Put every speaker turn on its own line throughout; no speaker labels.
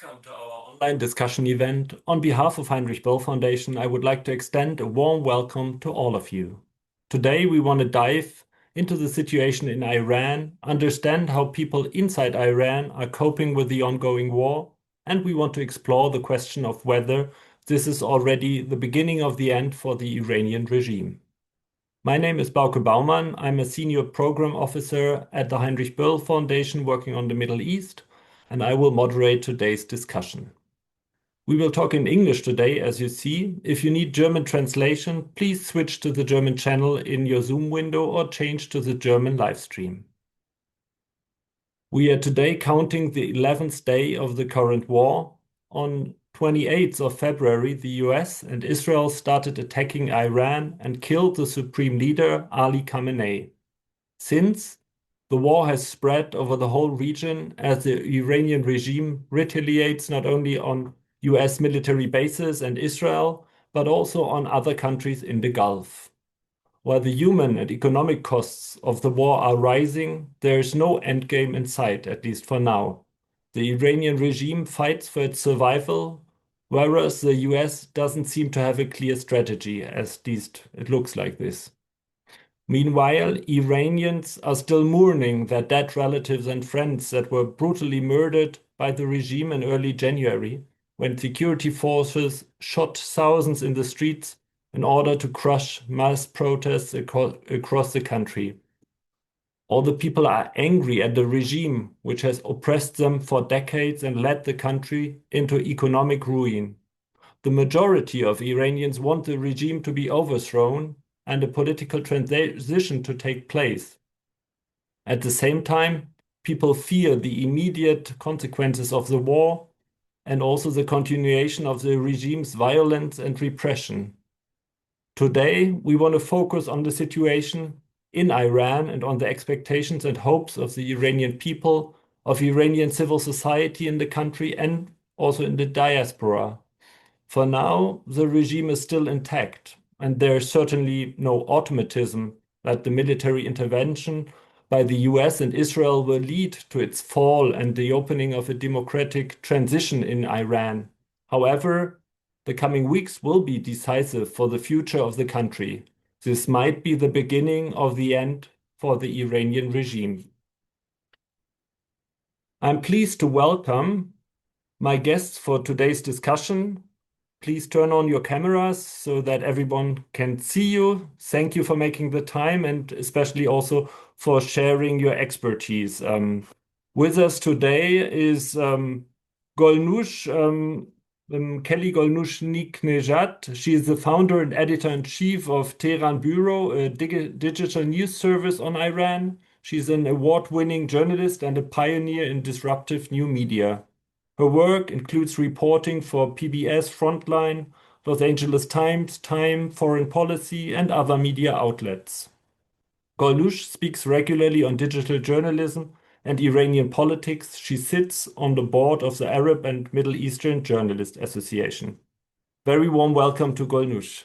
Welcome to our online discussion event. On behalf of Heinrich-Böll Foundation, I would like to extend a warm welcome to all of you. Today, we want to dive into the situation in Iran, understand how people inside Iran are coping with the ongoing war, and we want to explore the question of whether this is already the beginning of the end for the Iranian regime. My name is Bauke Baumann. I'm a senior program officer at the Heinrich-Böll Foundation working on the Middle East, and I will moderate today's discussion. We will talk in English today, as you see. If you need German translation, please switch to the German channel in your Zoom window or change to the German live stream. We are today counting the 11th day of the current war. On 28th of February, the US and Israel started attacking Iran and killed the supreme leader, Ali Khamenei. Since, the war has spread over the whole region as the Iranian regime retaliates not only on US military bases and Israel, but also on other countries in the Gulf. While the human and economic costs of the war are rising, there is no endgame in sight, at least for now. The Iranian regime fights for its survival, whereas the US doesn't seem to have a clear strategy, at least it looks like this. Meanwhile, Iranians are still mourning their dead relatives and friends that were brutally murdered by the regime in early January, when security forces shot thousands in the streets in order to crush mass protests across the country. All the people are angry at the regime, which has oppressed them for decades and led the country into economic ruin. The majority of Iranians want the regime to be overthrown and a political transition to take place. At the same time, people fear the immediate consequences of the war and also the continuation of the regime's violence and repression. Today, we want to focus on the situation in Iran and on the expectations and hopes of the Iranian people, of Iranian civil society in the country, and also in the diaspora. For now, the regime is still intact, and there is certainly no automatism that the military intervention by the US and Israel will lead to its fall and the opening of a democratic transition in Iran. However, the coming weeks will be decisive for the future of the country. This might be the beginning of the end for the Iranian regime. I'm pleased to welcome my guests for today's discussion. Please turn on your cameras so that everyone can see you. Thank you for making the time and especially also for sharing your expertise. With us today is Golnoush, Kelly Golnoush-Niknejad. She is the founder and editor-in-chief of Tehran Bureau, a digital news service on Iran. She's an award-winning journalist and a pioneer in disruptive new media. Her work includes reporting for PBS, Frontline, Los Angeles Times, Time, Foreign Policy, and other media outlets. Golnoush speaks regularly on digital journalism and Iranian politics. She sits on the board of the Arab and Middle Eastern Journalist Association. Very warm welcome to Golnoush.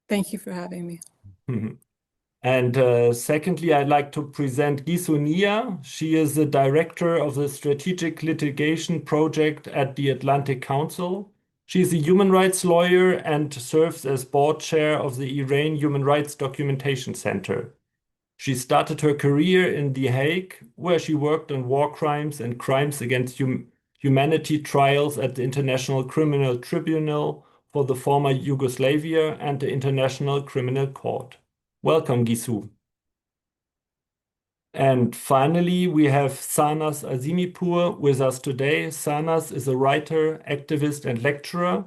Thank you for having me.
And secondly, I'd like to present Gisou Nia. She is the director of the Strategic Litigation Project at the Atlantic Council. She is a human rights lawyer and serves as board chair of the Iran Human Rights Documentation Center. She started her career in The Hague, where she worked on war crimes and crimes against humanity trials at the International Criminal Tribunal for the former Yugoslavia and the International Criminal Court. Welcome, Gisou. And finally, we have Sanas Azimipour with us today. Sanas is a writer, activist, and lecturer.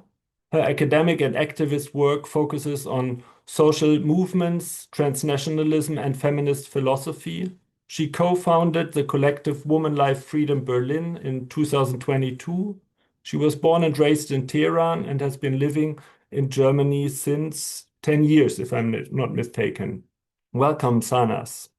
Her academic and activist work focuses on social movements, transnationalism, and feminist philosophy. She co-founded the collective Woman Life Freedom Berlin in 2022. She was born and raised in Tehran and has been living in Germany since 10 years, if I'm not mistaken. Welcome, Sanas.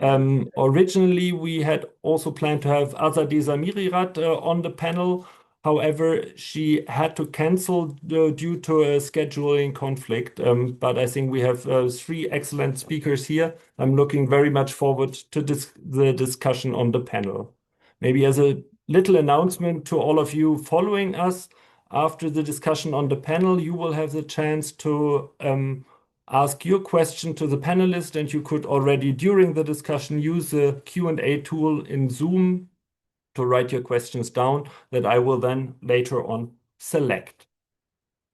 Originally, we had also planned to have Azadeh Zamirirat on the panel. However, she had to cancel due to a scheduling conflict. But I think we have three excellent speakers here. I'm looking very much forward to the discussion on the panel. Maybe as a little announcement to all of you following us. After the discussion on the panel, you will have the chance to ask your question to the panelist, and you could already, during the discussion, use the Q&A tool in Zoom to write your questions down that I will then later on select.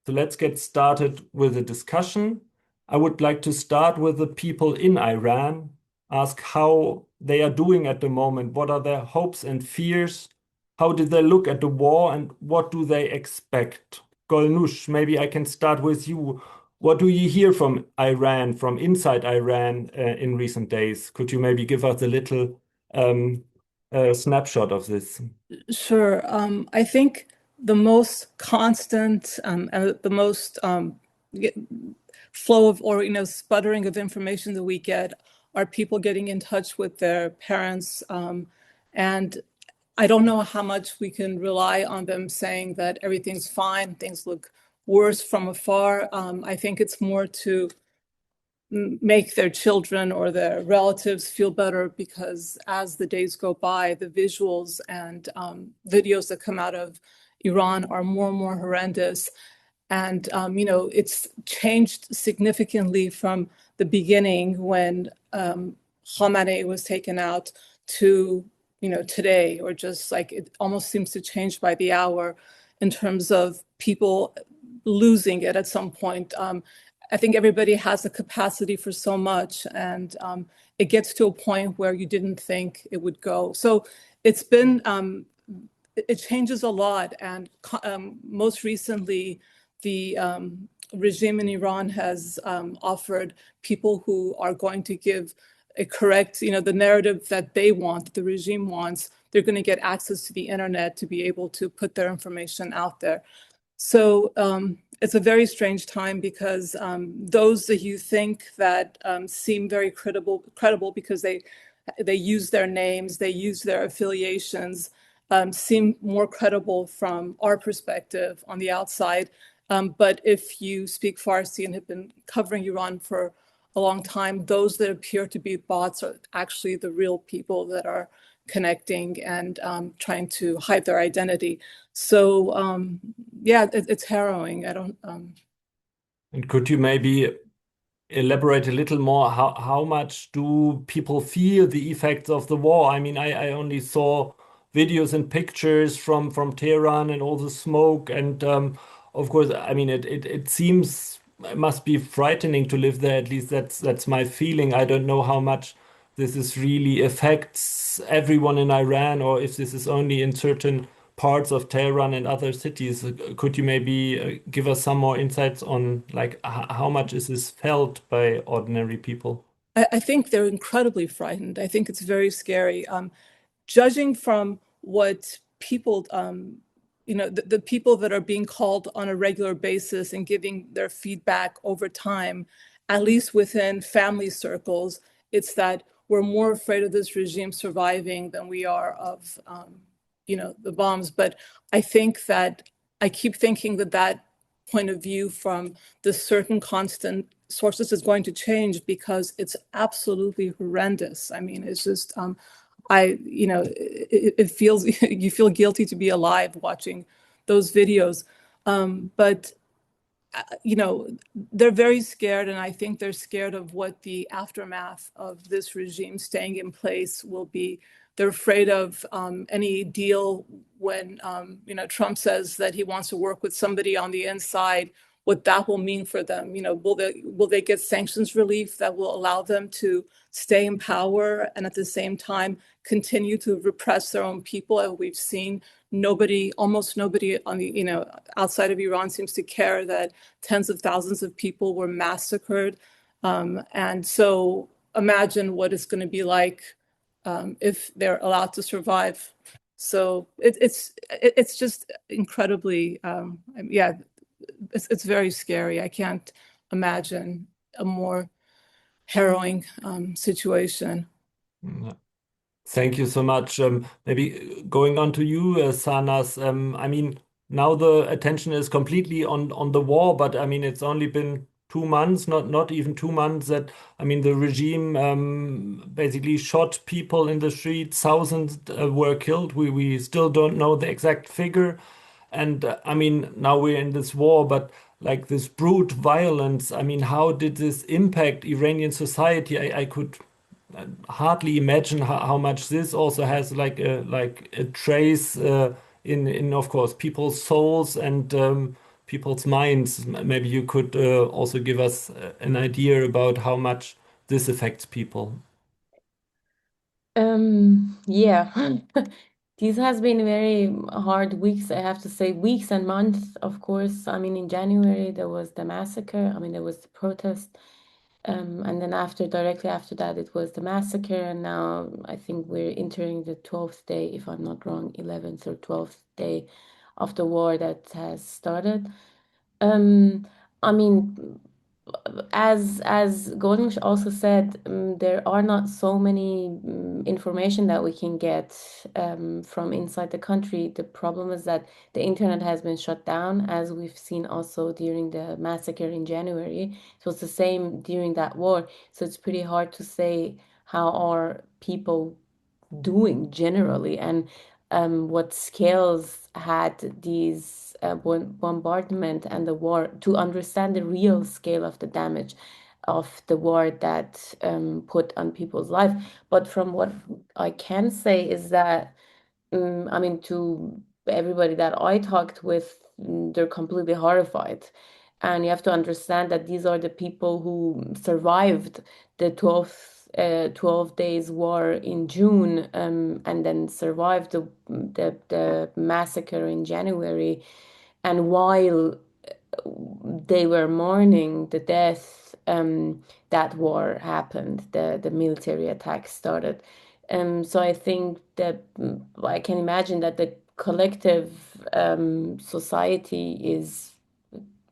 So let's get started with the discussion. I would like to start with the people in Iran, ask how they are doing at the moment. What are their hopes and fears? How did they look at the war and what do they expect? Golnush, maybe I can start with you. What do you hear from Iran, from inside Iran in recent days? Could you maybe give us a little snapshot of this?
Sure. I think the most constant and the most flow of, or sputtering of information that we get are people getting in touch with their parents. And I don't know how much we can rely on them saying that everything's fine, things look worse from afar. I think it's more to make their children or their relatives feel better, because as the days go by, the visuals and videos that come out of Iran are more and more horrendous. And, it's changed significantly from the beginning when Khamenei was taken out to, today, or just like it almost seems to change by the hour in terms of people losing it at some point. I think everybody has the capacity for so much, and it gets to a point where you didn't think it would go. So it's been, it changes a lot. And most recently, the regime in Iran has offered people who are going to give a correct, the narrative that they want, the regime wants, they're going to get access to the internet to be able to put their information out there. So it's a very strange time, because those that you think that seem very credible because they use their names, they use their affiliations, seem more credible from our perspective on the outside. But if you speak Farsi and have been covering Iran for a long time, those that appear to be bots are actually the real people that are connecting and trying to hide their identity. So yeah, it's harrowing. I don't.
And could you maybe elaborate a little more? How much do people feel the effects of the war? I mean, I only saw videos and pictures from Tehran and all the smoke, and of course, I mean, it seems it must be frightening to live there. At least that's my feeling. I don't know how much this is really affects everyone in Iran, or if this is only in certain parts of Tehran and other cities. Could you maybe give us some more insights on like how much is this felt by ordinary people?
I think they're incredibly frightened. I think it's very scary. Judging from what people, the people that are being called on a regular basis and giving their feedback over time, at least within family circles, it's that we're more afraid of this regime surviving than we are of, the bombs. But I think that I keep thinking that that point of view from the certain constant sources is going to change, because it's absolutely horrendous. I mean, it's just, it feels, you feel guilty to be alive watching those videos. But they're very scared, and I think they're scared of what the aftermath of this regime staying in place will be. They're afraid of any deal when, Trump says that he wants to work with somebody on the inside, what that will mean for them. Will they get sanctions relief that will allow them to stay in power and at the same time continue to repress their own people? As we've seen, almost nobody on the, outside of Iran seems to care that tens of thousands of people were massacred. And so imagine what it's going to be like if they're allowed to survive. So it's just incredibly, yeah, it's very scary. I can't imagine a more harrowing situation.
Mm, thank you so much. Maybe going on to you, Sanas. I mean, now the attention is completely on the war, but I mean, it's only been 2 months, not even 2 months, that I mean the regime basically shot people in the streets, thousands were killed. We still don't know the exact figure, and I mean now we're in this war, but like this brute violence, I mean, how did this impact Iranian society? I could hardly imagine how much this also has like a trace in of course people's souls and people's minds. Maybe you could also give us an idea about how much this affects people.
Yeah, these has been very hard weeks, I have to say, weeks and months, of course. I mean, in January there was the massacre. I mean, there was the protest, and then directly after that, it was the massacre, and now I think we're entering the 12th day, if I'm not wrong, 11th or 12th day of the war that has started. Um, I mean, as Golden also said, there are not so many information that we can get from inside the country. The problem is that the internet has been shut down, as we've seen also during the massacre in January. It was the same during that war, so it's pretty hard to say how are people doing generally and what scales had these bombardment and the war to understand the real scale of the damage of the war that put on people's life. But from what I can say is that I mean, to everybody that I talked with, they're completely horrified. And you have to understand that these are the people who survived the 12 days war in June, and then survived the massacre in January. And while they were mourning the death, that war happened, the military attack started. So I think that I can imagine that the collective society is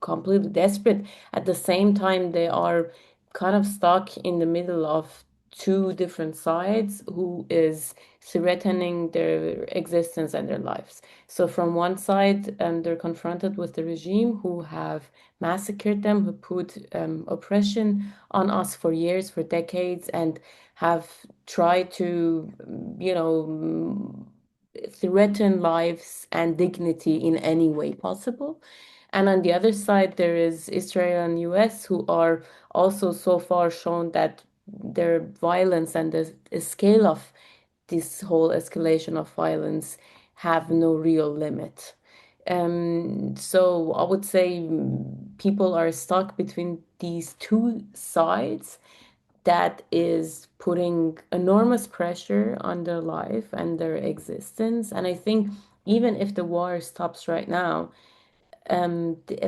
completely desperate. At the same time, they are kind of stuck in the middle of two different sides who is threatening their existence and their lives. So from one side, they're confronted with the regime who have massacred them, who put oppression on us for years, for decades, and have tried to, you know, threaten lives and dignity in any way possible. And on the other side, there is Israel and US who are also so far shown that their violence and the scale of this whole escalation of violence have no real limit. So I would say people are stuck between these two sides that is putting enormous pressure on their life and their existence. And I think even if the war stops right now, the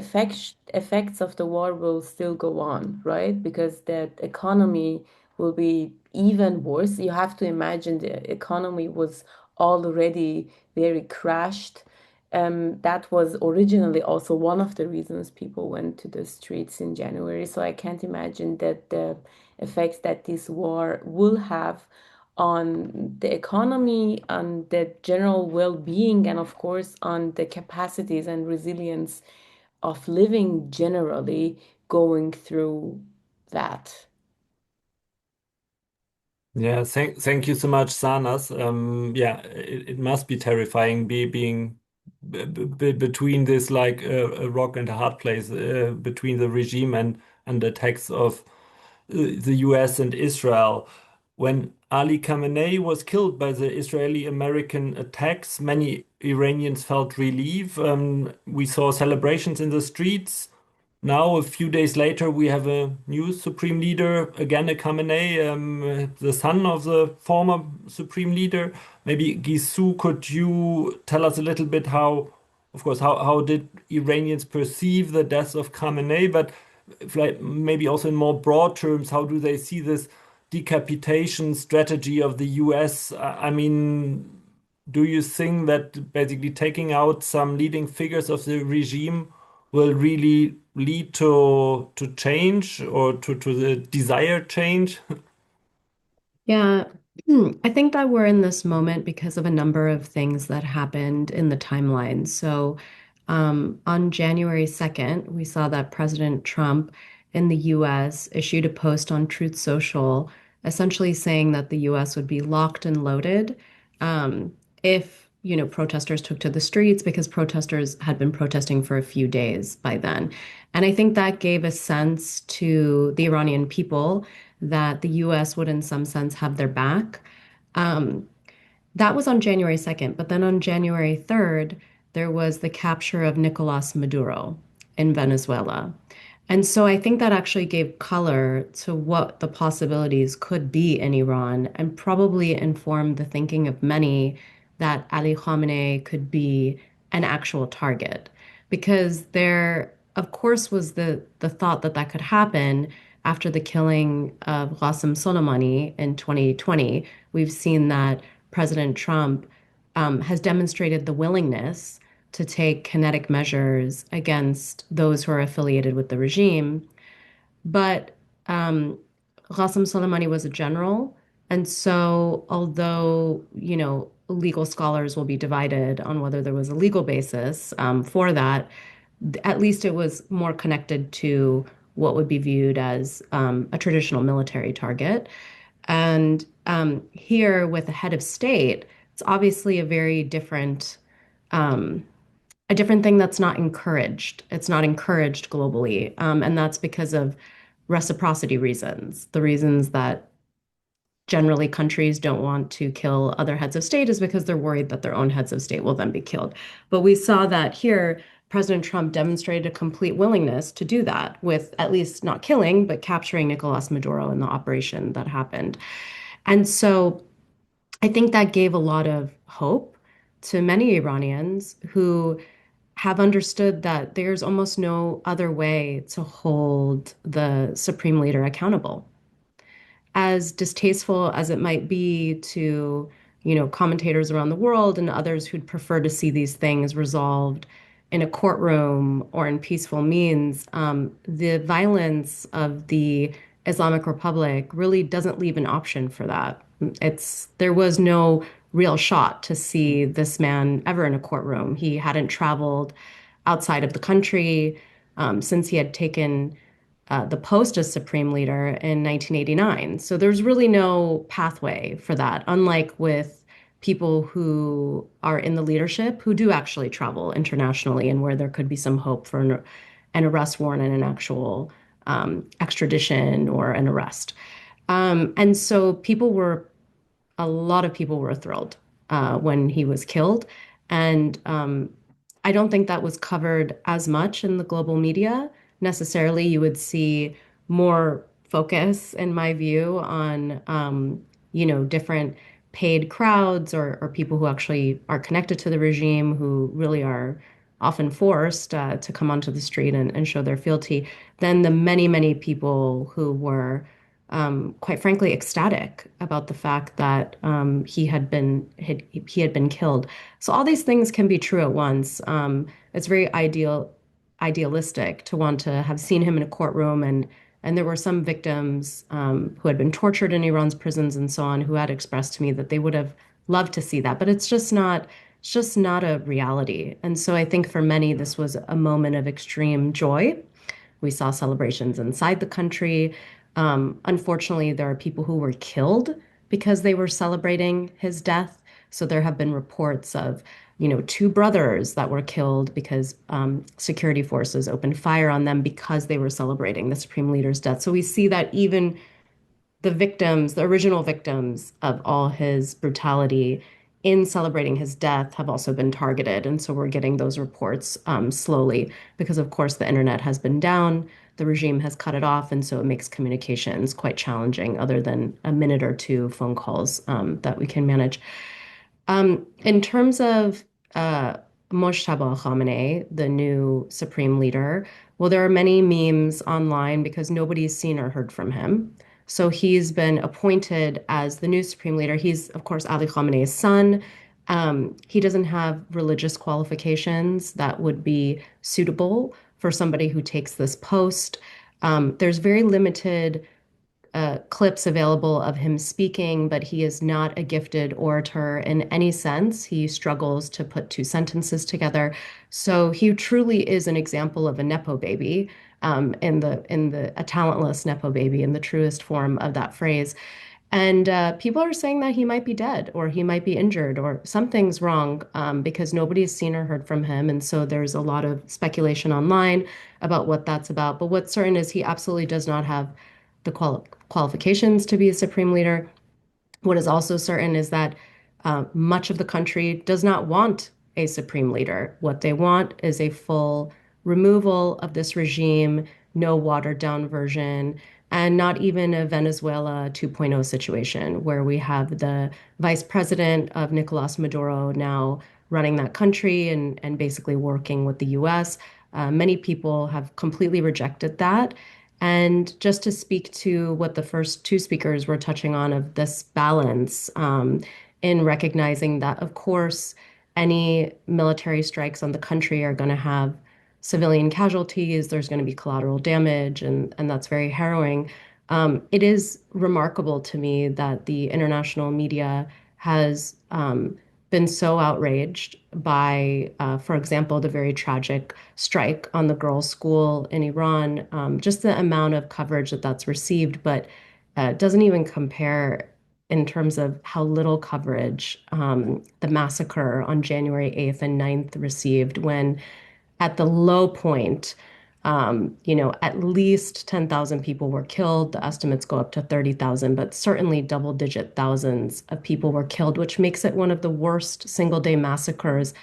effects of the war will still go on, right? Because the economy will be even worse. You have to imagine the economy was already very crashed. That was originally also one of the reasons people went to the streets in January. So I can't imagine that the effects that this war will have on the economy, on the general well-being, and of course on the capacities and resilience of living generally going through that.
Yeah, thank you so much, Sanas. Yeah, it must be terrifying being between this like a rock and a hard place between the regime and the attacks of the US and Israel. When Ali Khamenei was killed by the Israeli-American attacks, many Iranians felt relief. We saw celebrations in the streets. Now, a few days later, we have a new supreme leader, again a Khamenei, the son of the former supreme leader. Maybe Gisu, could you tell us a little bit how, of course, how did Iranians perceive the death of Khamenei, but like maybe also in more broad terms, how do they see this decapitation strategy of the US? I mean, do you think that basically taking out some leading figures of the regime will really lead to change or to the desired change?
Yeah, I think that we're in this moment because of a number of things that happened in the timeline. So, on January 2nd, we saw that President Trump in the US issued a post on Truth Social essentially saying that the US would be locked and loaded if, protesters took to the streets because protesters had been protesting for a few days by then. And I think that gave a sense to the Iranian people that the US would, in some sense, have their back. Um, that was on January 2nd, but then on January 3rd, there was the capture of Nicolas Maduro in Venezuela. And so I think that actually gave color to what the possibilities could be in Iran and probably informed the thinking of many that Ali Khamenei could be an actual target. Because there, of course, was the thought that that could happen after the killing of Qasem Soleimani in 2020. We've seen that President Trump has demonstrated the willingness to take kinetic measures against those who are affiliated with the regime. But um, Qasem Soleimani was a general. And so, although, legal scholars will be divided on whether there was a legal basis for that, at least it was more connected to what would be viewed as a traditional military target. And here, with the head of state, it's obviously um, a different thing that's not encouraged. It's not encouraged globally, and that's because of reciprocity reasons. The reasons that generally countries don't want to kill other heads of state is because they're worried that their own heads of state will then be killed. But we saw that here, President Trump demonstrated a complete willingness to do that with at least not killing, but capturing Nicolas Maduro in the operation that happened. And so I think that gave a lot of hope to many Iranians who have understood that there's almost no other way to hold the supreme leader accountable. As distasteful as it might be to, commentators around the world and others who'd prefer to see these things resolved in a courtroom or in peaceful means, the violence of the Islamic Republic really doesn't leave an option for that. There was no real shot to see this man ever in a courtroom. He hadn't traveled outside of the country since he had taken the post as supreme leader in 1989. So there's really no pathway for that, unlike with people who are in the leadership who do actually travel internationally and where there could be some hope for an arrest warrant and an actual extradition or an arrest. And so a lot of people were thrilled when he was killed. And I don't think that was covered as much in the global media. Necessarily, you would see more focus, in my view, on different paid crowds or people who actually are connected to the regime, who really are often forced to come onto the street and show their fealty, than the many, many people who were quite frankly ecstatic about the fact that he had been killed. So all these things can be true at once. It's very idealistic to want to have seen him in a courtroom, and there were some victims who had been tortured in Iran's prisons and so on who had expressed to me that they would have loved to see that, but it's just not a reality. And so I think for many this was a moment of extreme joy. We saw celebrations inside the country. Unfortunately, there are people who were killed because they were celebrating his death. So there have been reports of, two brothers that were killed because security forces opened fire on them because they were celebrating the supreme leader's death. So we see that even the victims, the original victims of all his brutality in celebrating his death have also been targeted. And so we're getting those reports slowly because, of course, the internet has been down, the regime has cut it off, and so it makes communications quite challenging, other than a minute or two phone calls that we can manage. In terms of Mojtaba Khamenei, the new supreme leader, well, there are many memes online because nobody's seen or heard from him. So he's been appointed as the new supreme leader. He's, of course, Ali Khamenei's son. He doesn't have religious qualifications that would be suitable for somebody who takes this post. There's very limited clips available of him speaking, but he is not a gifted orator in any sense. He struggles to put two sentences together. So he truly is an example of a Nepo baby, a talentless Nepo baby in the truest form of that phrase. And people are saying that he might be dead or he might be injured or something's wrong because nobody's seen or heard from him. And so there's a lot of speculation online about what that's about. But what's certain is he absolutely does not have the qualifications to be a supreme leader. What is also certain is that much of the country does not want a supreme leader. What they want is a full removal of this regime, no watered down version, and not even a Venezuela 2.0 situation where we have the vice president of Nicolas Maduro now running that country and basically working with the US. Many people have completely rejected that. And just to speak to what the first two speakers were touching on of this balance, in recognizing that, of course, any military strikes on the country are going to have civilian casualties, there's going to be collateral damage, and that's very harrowing. It is remarkable to me that the international media has been so outraged by, for example, the very tragic strike on the girls' school in Iran, just the amount of coverage that that's received, but doesn't even compare in terms of how little coverage the massacre on January 8th and 9th received when at the low point, at least 10,000 people were killed. The estimates go up to 30,000, but certainly double-digit thousands of people were killed, which makes it one of the worst single-day massacres,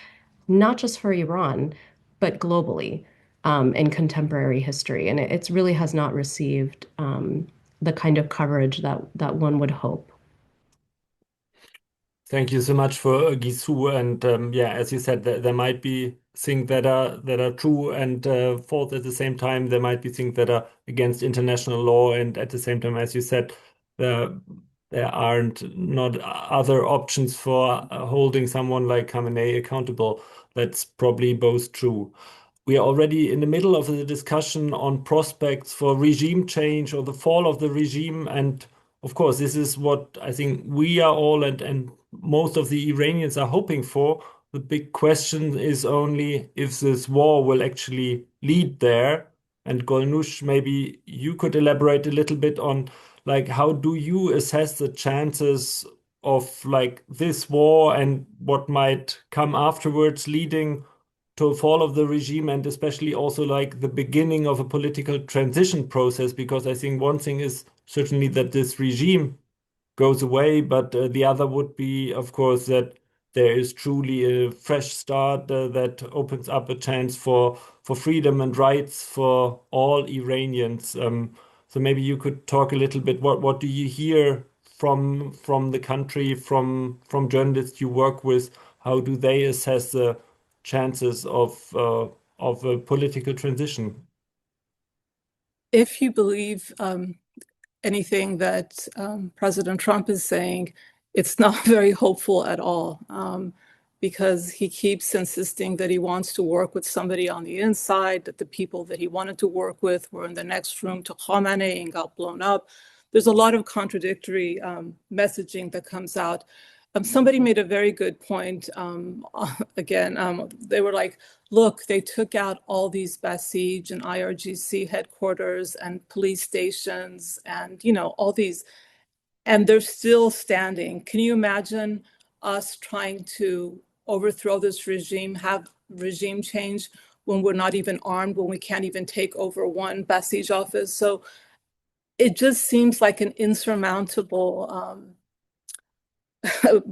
not just for Iran, but globally in contemporary history. And it really has not received the kind of coverage that one would hope.
Thank you so much for Gisou. And yeah, as you said, there might be things that are true and false at the same time. There might be things that are against international law, and at the same time, as you said, there aren't not other options for holding someone like Khamenei accountable. That's probably both true. We are already in the middle of the discussion on prospects for regime change or the fall of the regime. And of course, this is what I think we are all and most of the Iranians are hoping for. The big question is only if this war will actually lead there. And Golnush, maybe you could elaborate a little bit on like how do you assess the chances of like this war and what might come afterwards leading to a fall of the regime, and especially also like the beginning of a political transition process, because I think one thing is certainly that this regime goes away, but the other would be, of course, that there is truly a fresh start that opens up a chance for freedom and rights for all Iranians. So maybe you could talk a little bit. What do you hear from the country, from journalists you work with? How do they assess the chances of a political transition?
If you believe anything that President Trump is saying, it's not very hopeful at all, because he keeps insisting that he wants to work with somebody on the inside, that the people that he wanted to work with were in the next room to Khamenei and got blown up. There's a lot of contradictory messaging that comes out. Somebody made a very good point. Again, they were like, look, they took out all these Basij and IRGC headquarters and police stations and, all these, and they're still standing. Can you imagine us trying to overthrow this regime, have regime change when we're not even armed, when we can't even take over one Basij office? So it just seems like an insurmountable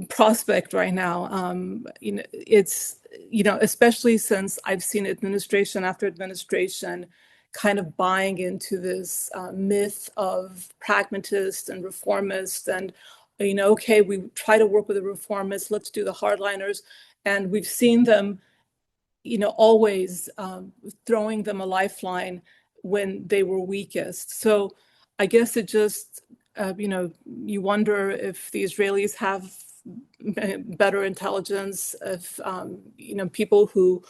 prospect right now. It's, especially since I've seen administration after administration kind of buying into this myth of pragmatists and reformists and, okay, we try to work with the reformists, let's do the hardliners. And we've seen them, always throwing them a lifeline when they were weakest. So I guess it just, you wonder if the Israelis have better intelligence, if, people who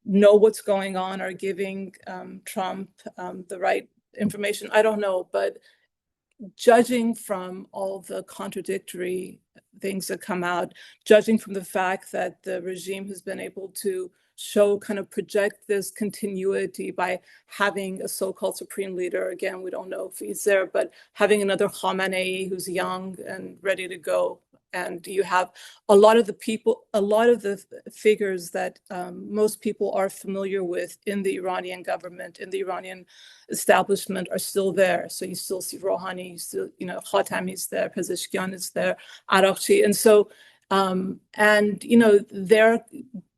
know what's going on are giving Trump the right information. I don't know, but judging from all the contradictory things that come out, judging from the fact that the regime has been able to show, kind of project this continuity by having a so-called supreme leader. Again, we don't know if he's there, but having another Khamenei who's young and ready to go. And you have a lot of the people, a lot of the figures that most people are familiar with in the Iranian government, in the Iranian establishment, are still there. So you still see Rouhani, you still, Khatami's there, Pezeshkian is there, Araghchi. And so, they're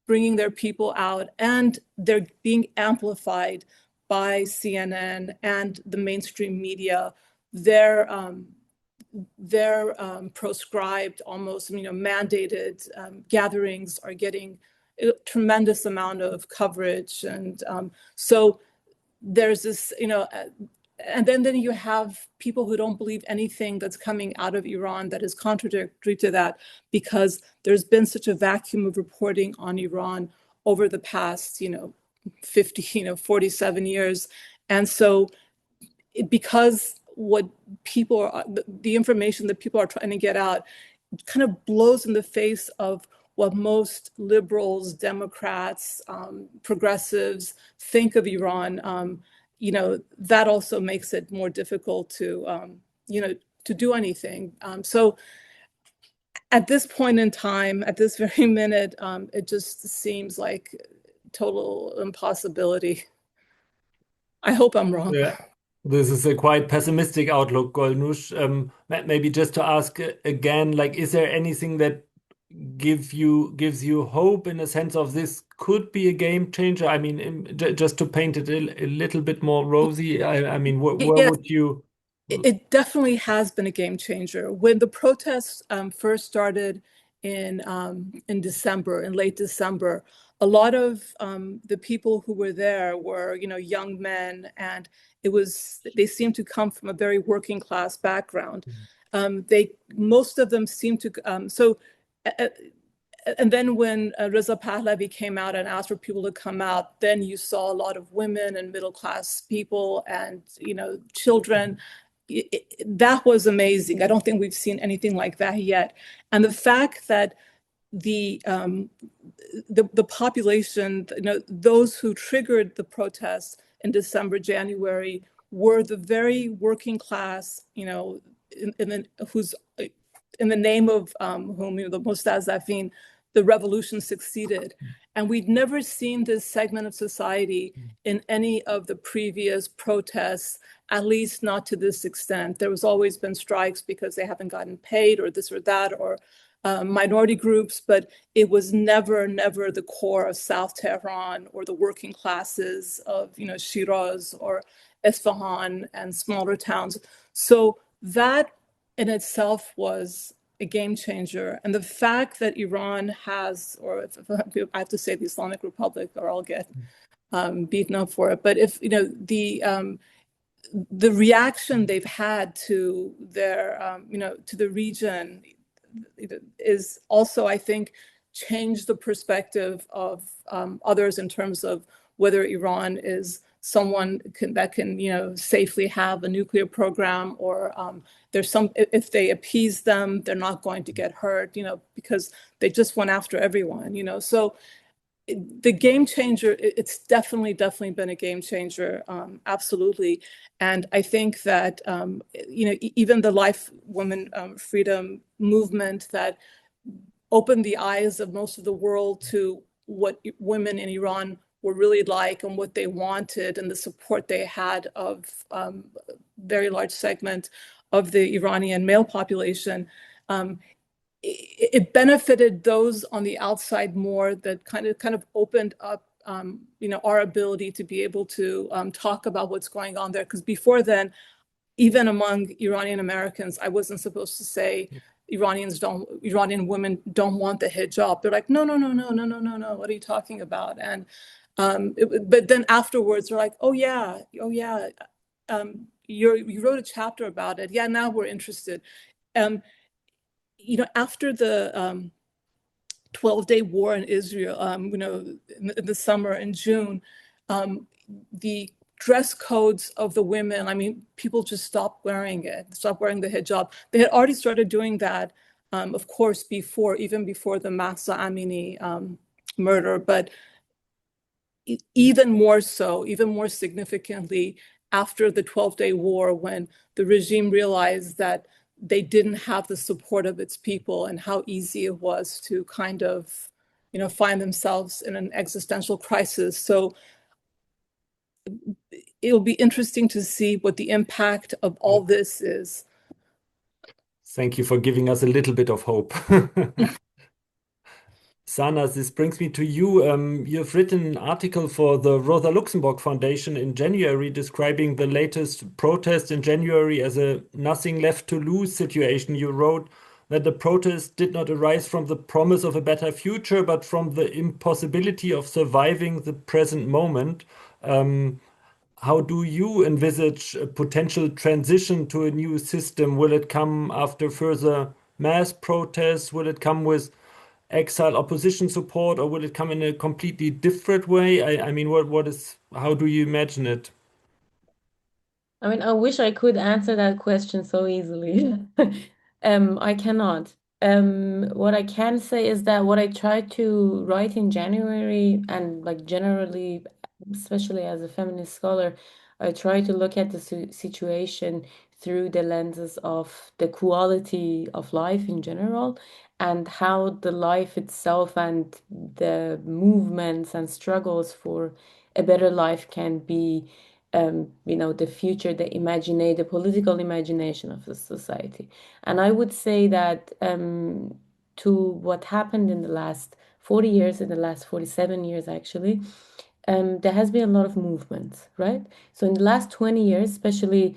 bringing their people out, and they're being amplified by CNN and the mainstream media. They're proscribed, almost, mandated gatherings are getting a tremendous amount of coverage. And so there's this, and then you have people who don't believe anything that's coming out of Iran that is contradictory to that, because there's been such a vacuum of reporting on Iran over the past, 47 years. And so because what people are, the information that people are trying to get out kind of blows in the face of what most liberals, Democrats, progressives think of Iran, that also makes it more difficult to do anything. So at this point in time, at this very minute, it just seems like total impossibility. I hope I'm wrong.
Yeah, this is a quite pessimistic outlook, Golnush. Maybe just to ask again, like, is there anything that gives you hope in a sense of this could be a game changer? I mean, just to paint it a little bit more rosy, I mean, where would you?
It definitely has been a game changer. When the protests first started in December, in late December, a lot of the people who were there were, young men, and they seemed to come from a very working class background. Most of them seemed to and then when Reza Pahlavi came out and asked for people to come out, then you saw a lot of women and middle class people and children. That was amazing. I don't think we've seen anything like that yet. And the fact that the population, those who triggered the protests in December, January, were the very working class, who's in the name of whom, the Mostazafin, the revolution succeeded. And we'd never seen this segment of society in any of the previous protests, at least not to this extent. There was always been strikes because they haven't gotten paid or this or that, or minority groups, but it was never the core of South Tehran or the working classes of, Shiraz or Isfahan and smaller towns. So that in itself was a game changer. And the fact that Iran has, or if I have to say the Islamic Republic, or I'll get beaten up for it, but if, the reaction they've had to their, to the region is also, I think, changed the perspective of others in terms of whether Iran is someone that can, safely have a nuclear program, or if they appease them, they're not going to get hurt, because they just went after everyone, So the game changer, it's definitely been a game changer, absolutely. And I think that, even the Life, Women, Freedom movement that opened the eyes of most of the world to what women in Iran were really like and what they wanted, and the support they had of a very large segment of the Iranian male population. It benefited those on the outside more, that kind of opened up, our ability to be able to talk about what's going on there. Because before then, even among Iranian Americans, I wasn't supposed to say Iranian women don't want the hijab. They're like, no, what are you talking about? And but then afterwards, they're like, oh yeah, you wrote a chapter about it. Yeah, now we're interested. After the 12-day war in Israel, in the summer, in June, the dress codes of the women. I mean, people just stopped wearing it, stopped wearing the hijab. They had already started doing that, of course, even before the Mahsa Amini murder, but even more so, even more significantly after the 12-day war, when the regime realized that they didn't have the support of its people and how easy it was to kind of, find themselves in an existential crisis. So it'll be interesting to see what the impact of all this is.
Thank you for giving us a little bit of hope. Sana, this brings me to you. You've written an article for the Rosa Luxemburg Foundation in January describing the latest protest in January as a nothing left to lose situation. You wrote that the protest did not arise from the promise of a better future, but from the impossibility of surviving the present moment. How do you envisage a potential transition to a new system? Will it come after further mass protests? Will it come with exile opposition support, or will it come in a completely different way? I mean, how do you imagine it?
I mean, I wish I could answer that question so easily. I cannot. What I can say is that what I tried to write in January and like generally, especially as a feminist scholar, I try to look at the situation through the lenses of the quality of life in general and how the life itself and the movements and struggles for a better life can be the future, the political imagination of the society. And I would say that to what happened in the last 40 years, in the last 47 years actually, there has been a lot of movements, right? So in the last 20 years, especially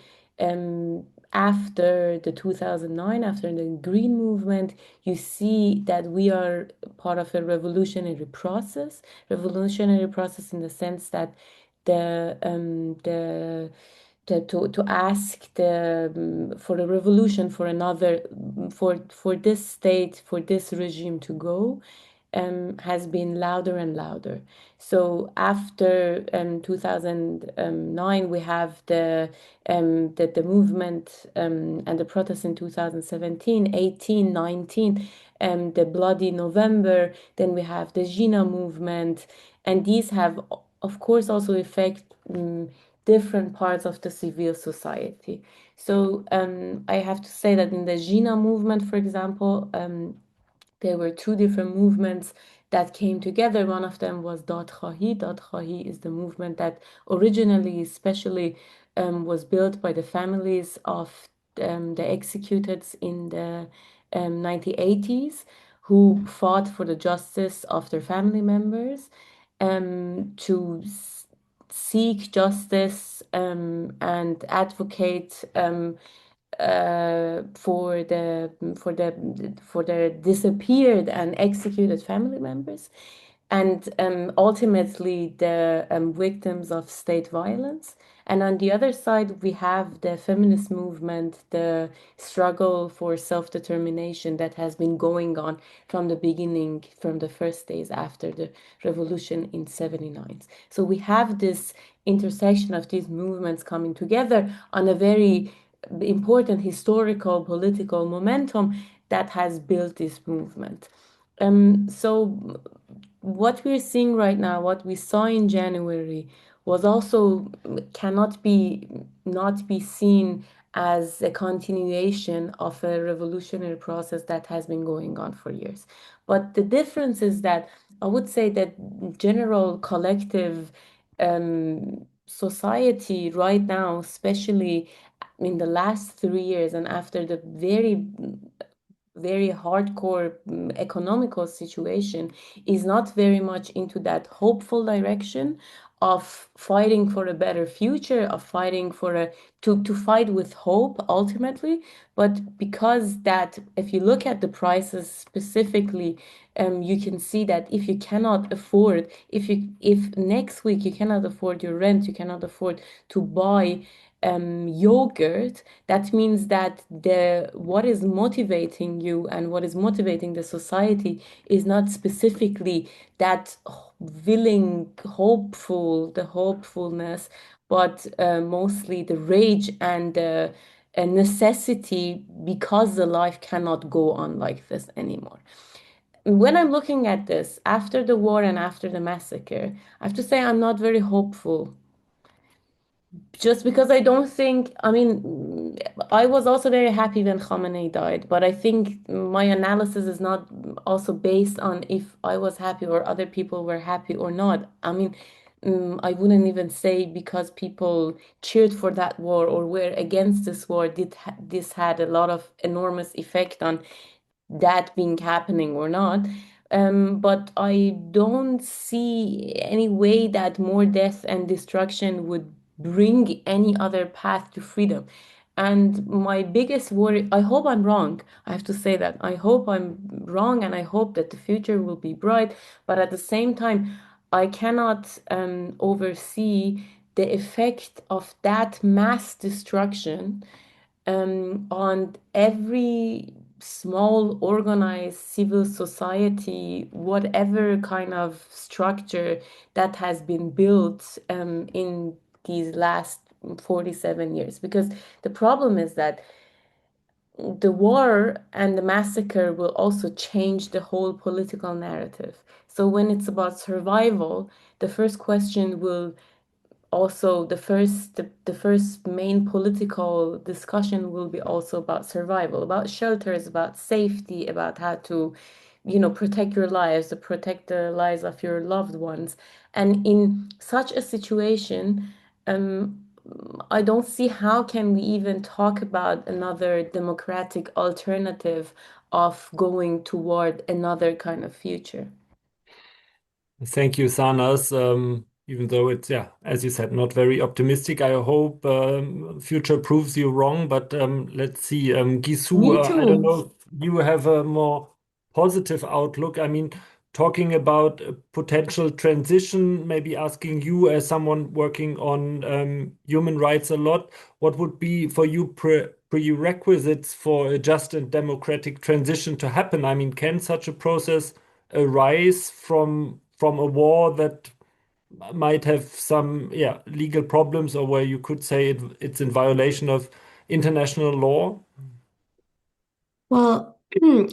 after the 2009, after the Green Movement, you see that we are part of a revolutionary process in the sense that to ask for a revolution for another for this state, for this regime to go has been louder and louder. So after 2009, we have the movement and the protests in 2017, 18, 19, the Bloody November. Then we have the Jina movement, and these have, of course, also affect different parts of the civil society. So I have to say that in the Jina movement, for example, there were two different movements that came together. One of them was Dad Khahi. Dad Khahi is the movement that originally, especially, was built by the families of the executeds in the 1980s, who fought for the justice of their family members, to seek justice and advocate for the disappeared and executed family members, and ultimately the victims of state violence. And on the other side, we have the feminist movement, the struggle for self-determination that has been going on from the beginning, from the first days after the revolution in 79. So we have this intersection of these movements coming together on a very important historical political momentum that has built this movement. So what we're seeing right now, what we saw in January, was also cannot be not be seen as a continuation of a revolutionary process that has been going on for years. But the difference is that I would say that general collective society right now, especially in the last 3 years and after the very hardcore economical situation, is not very much into that hopeful direction of fighting for a better future, of fighting for to fight with hope ultimately. But because that, if you look at the prices specifically, you can see that if you cannot afford, if next week you cannot afford your rent, you cannot afford to buy yogurt, that means that the what is motivating you and what is motivating the society is not specifically that willing, the hopefulness, but mostly the rage and the a necessity because the life cannot go on like this anymore. When I'm looking at this after the war and after the massacre, I have to say I'm not very hopeful. Just because I don't think, I mean, I was also very happy when Khamenei died, but I think my analysis is not also based on if I was happy or other people were happy or not. I mean, I wouldn't even say because people cheered for that war or were against this war, this had a lot of enormous effect on that being happening or not. But I don't see any way that more death and destruction would bring any other path to freedom. And my biggest worry, I hope I'm wrong. I have to say that. I hope I'm wrong and I hope that the future will be bright. But at the same time, I cannot oversee the effect of that mass destruction on every small organized civil society, whatever kind of structure that has been built in these last 47 years. Because the problem is that the war and the massacre will also change the whole political narrative. So when it's about survival, the first question will also the first main political discussion will be also about survival, about shelters, about safety, about how to, protect your lives, to protect the lives of your loved ones. And in such a situation, um, I don't see how can we even talk about another democratic alternative of going toward another kind of future.
Thank you, Sanas. Even though it's, yeah, as you said, not very optimistic, I hope future proves you wrong. But let's see. Gisu,
Me
I don't
too.
know if you have a more positive outlook. I mean, talking about a potential transition, maybe asking you as someone working on human rights a lot, what would be for you prerequisites for a just and democratic transition to happen? I mean, can such a process arise from a war that might have some, yeah, legal problems, or where you could say it's in violation of international law?
Well,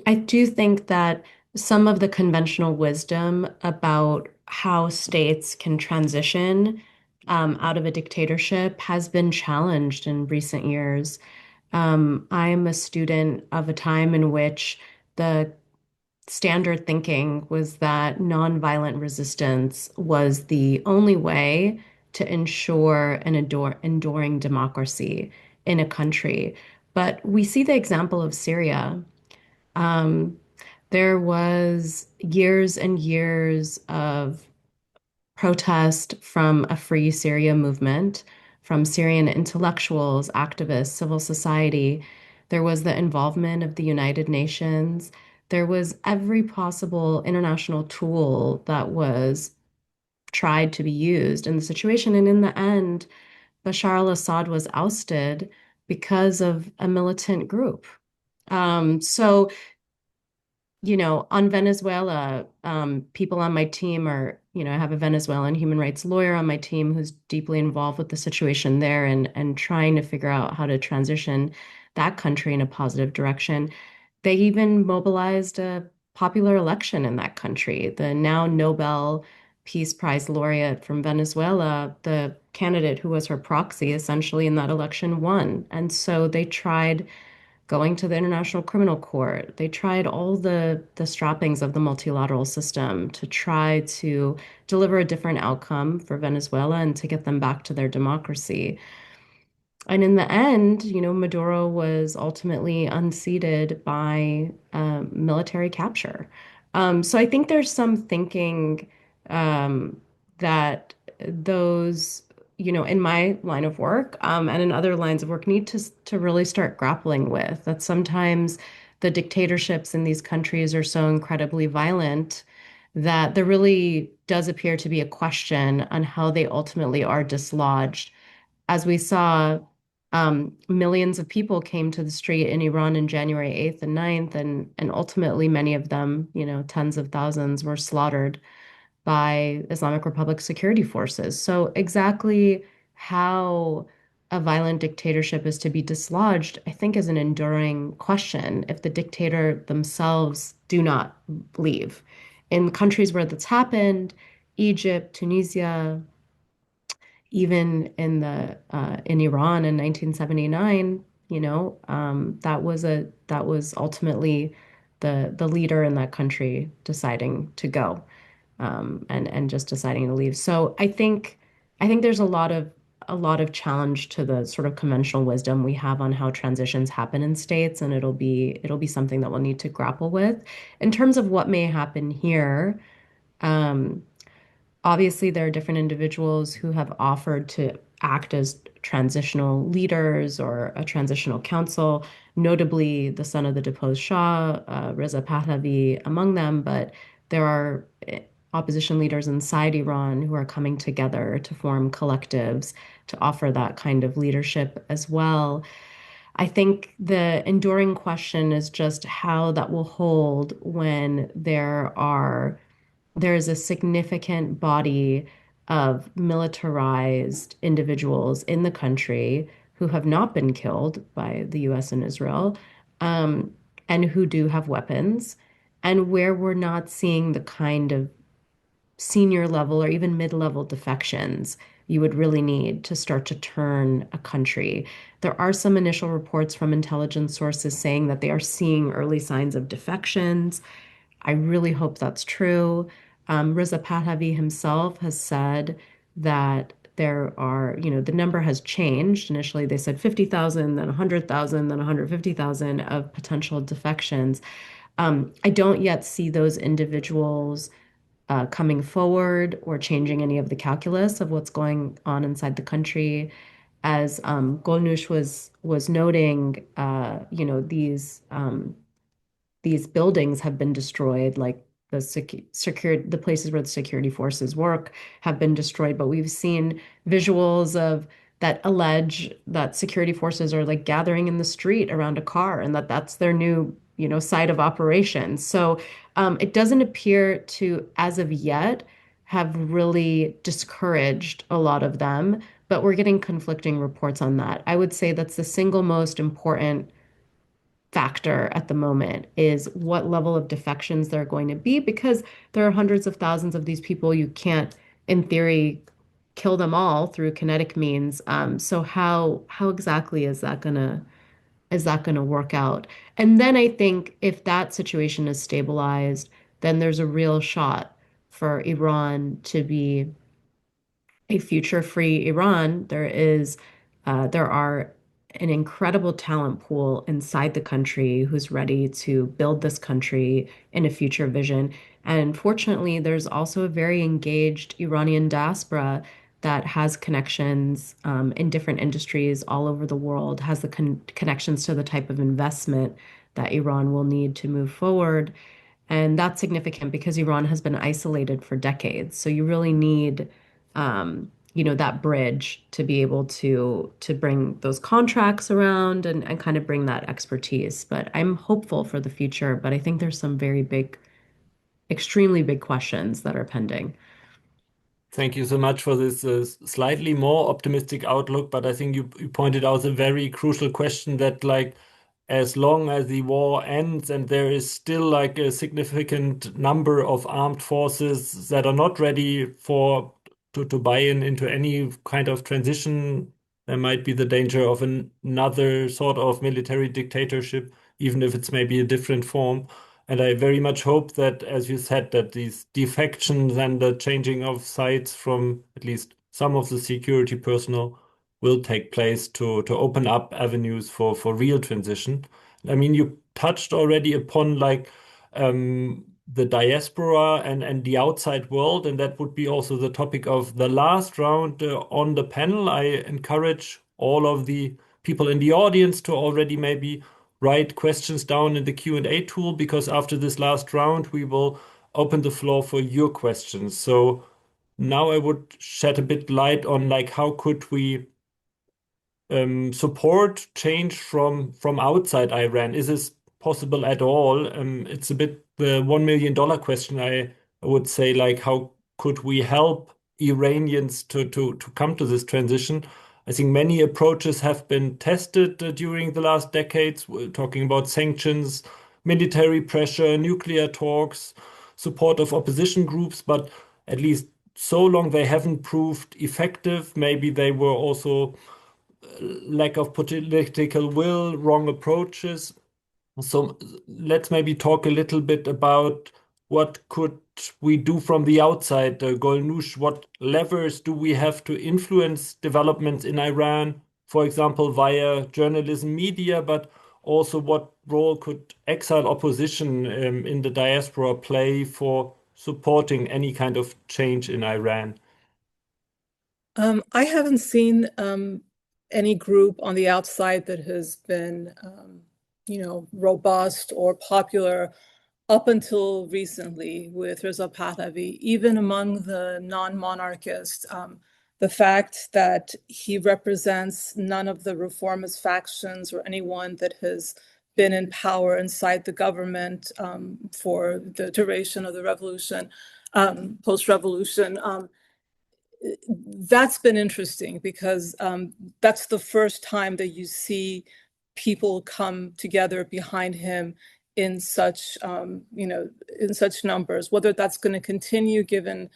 I do think that some of the conventional wisdom about how states can transition out of a dictatorship has been challenged in recent years. I'm a student of a time in which the standard thinking was that nonviolent resistance was the only way to ensure an enduring democracy in a country. But we see the example of Syria. Um, there was years and years of protest from a Free Syria movement, from Syrian intellectuals, activists, civil society. There was the involvement of the United Nations. There was every possible international tool that was tried to be used in the situation. And in the end, Bashar al-Assad was ousted because of a militant group. So on Venezuela, people on my team are, I have a Venezuelan human rights lawyer on my team who's deeply involved with the situation there and trying to figure out how to transition that country in a positive direction. They even mobilized a popular election in that country. The now Nobel Peace Prize laureate from Venezuela, the candidate who was her proxy essentially in that election won. And so they tried going to the International Criminal Court. They tried all the strappings of the multilateral system to try to deliver a different outcome for Venezuela and to get them back to their democracy. And in the end, Maduro was ultimately unseated by military capture. So I think there's some thinking that those, in my line of work and in other lines of work, need to really start grappling with that. Sometimes the dictatorships in these countries are so incredibly violent that there really does appear to be a question on how they ultimately are dislodged. As we saw Millions of people came to the street in Iran in January 8th and 9th, and ultimately many of them, tens of thousands, were slaughtered by Islamic Republic security forces. So exactly how a violent dictatorship is to be dislodged, I think, is an enduring question if the dictator themselves do not leave. In countries where that's happened, Egypt, Tunisia, even in Iran in 1979, that was ultimately the leader in that country deciding to go, and just deciding to leave. So I think there's a lot of challenge to the sort of conventional wisdom we have on how transitions happen in states, and it'll be something that we'll need to grapple with. In terms of what may happen here, um, obviously, there are different individuals who have offered to act as transitional leaders or a transitional council, notably the son of the deposed Shah, Reza Pahlavi, among them. But there are opposition leaders inside Iran who are coming together to form collectives to offer that kind of leadership as well. I think the enduring question is just how that will hold when there is a significant body of militarized individuals in the country who have not been killed by the US and Israel, um, and who do have weapons, and where we're not seeing the kind of senior level or even mid-level defections you would really need to start to turn a country. There are some initial reports from intelligence sources saying that they are seeing early signs of defections. I really hope that's true. Reza Pahlavi himself has said that the number has changed. Initially, they said 50,000, then 100,000, then 150,000 of potential defections. I don't yet see those individuals coming forward or changing any of the calculus of what's going on inside the country. As Golnush was noting, these buildings have been destroyed, like the places where the security forces work have been destroyed. But we've seen visuals of that allege that security forces are like gathering in the street around a car, and that's their new, site of operations. So it doesn't appear to, as of yet, have really discouraged a lot of them, but we're getting conflicting reports on that. I would say that's the single most important factor at the moment, is what level of defections there are going to be, because there are hundreds of thousands of these people. You can't, in theory, kill them all through kinetic means. So how exactly is that gonna work out? And then I think if that situation is stabilized, then there's a real shot for Iran to be a future-free Iran. There are an incredible talent pool inside the country who's ready to build this country in a future vision. And fortunately, there's also a very engaged Iranian diaspora that has connections in different industries all over the world, has the connections to the type of investment that Iran will need to move forward. And that's significant because Iran has been isolated for decades. So you really need, that bridge to be able to bring those contracts around and kind of bring that expertise. But I'm hopeful for the future, but I think there's some very big, extremely big questions that are pending.
Thank you so much for this slightly more optimistic outlook, but I think you pointed out a very crucial question that, like, as long as the war ends and there is still like a significant number of armed forces that are not ready to buy into any kind of transition, there might be the danger of another sort of military dictatorship, even if it's maybe a different form. And I very much hope that, as you said, that these defections and the changing of sides from at least some of the security personnel will take place to open up avenues for real transition. I mean, you touched already upon like the diaspora and the outside world, and that would be also the topic of the last round on the panel. I encourage all of the people in the audience to already maybe write questions down in the Q&A tool, because after this last round, we will open the floor for your questions. So now I would shed a bit light on like how could we support change from outside Iran? Is this possible at all? It's a bit the $1 million question. I would say, like, how could we help Iranians to come to this transition? I think many approaches have been tested during the last decades. We're talking about sanctions, military pressure, nuclear talks, support of opposition groups, but at least so long they haven't proved effective. Maybe they were also lack of political will, wrong approaches. So let's maybe talk a little bit about what could we do from the outside, Golnush. What levers do we have to influence developments in Iran, for example, via journalism, media, but also what role could exile opposition in the diaspora play for supporting any kind of change in Iran?
I haven't seen any group on the outside that has been, robust or popular up until recently with Reza Pahlavi. Even among the non-monarchists, the fact that he represents none of the reformist factions or anyone that has been in power inside the government for the duration of the revolution, post-revolution. That's been interesting because that's the first time that you see people come together behind him in such, in such numbers. Whether that's going to continue given,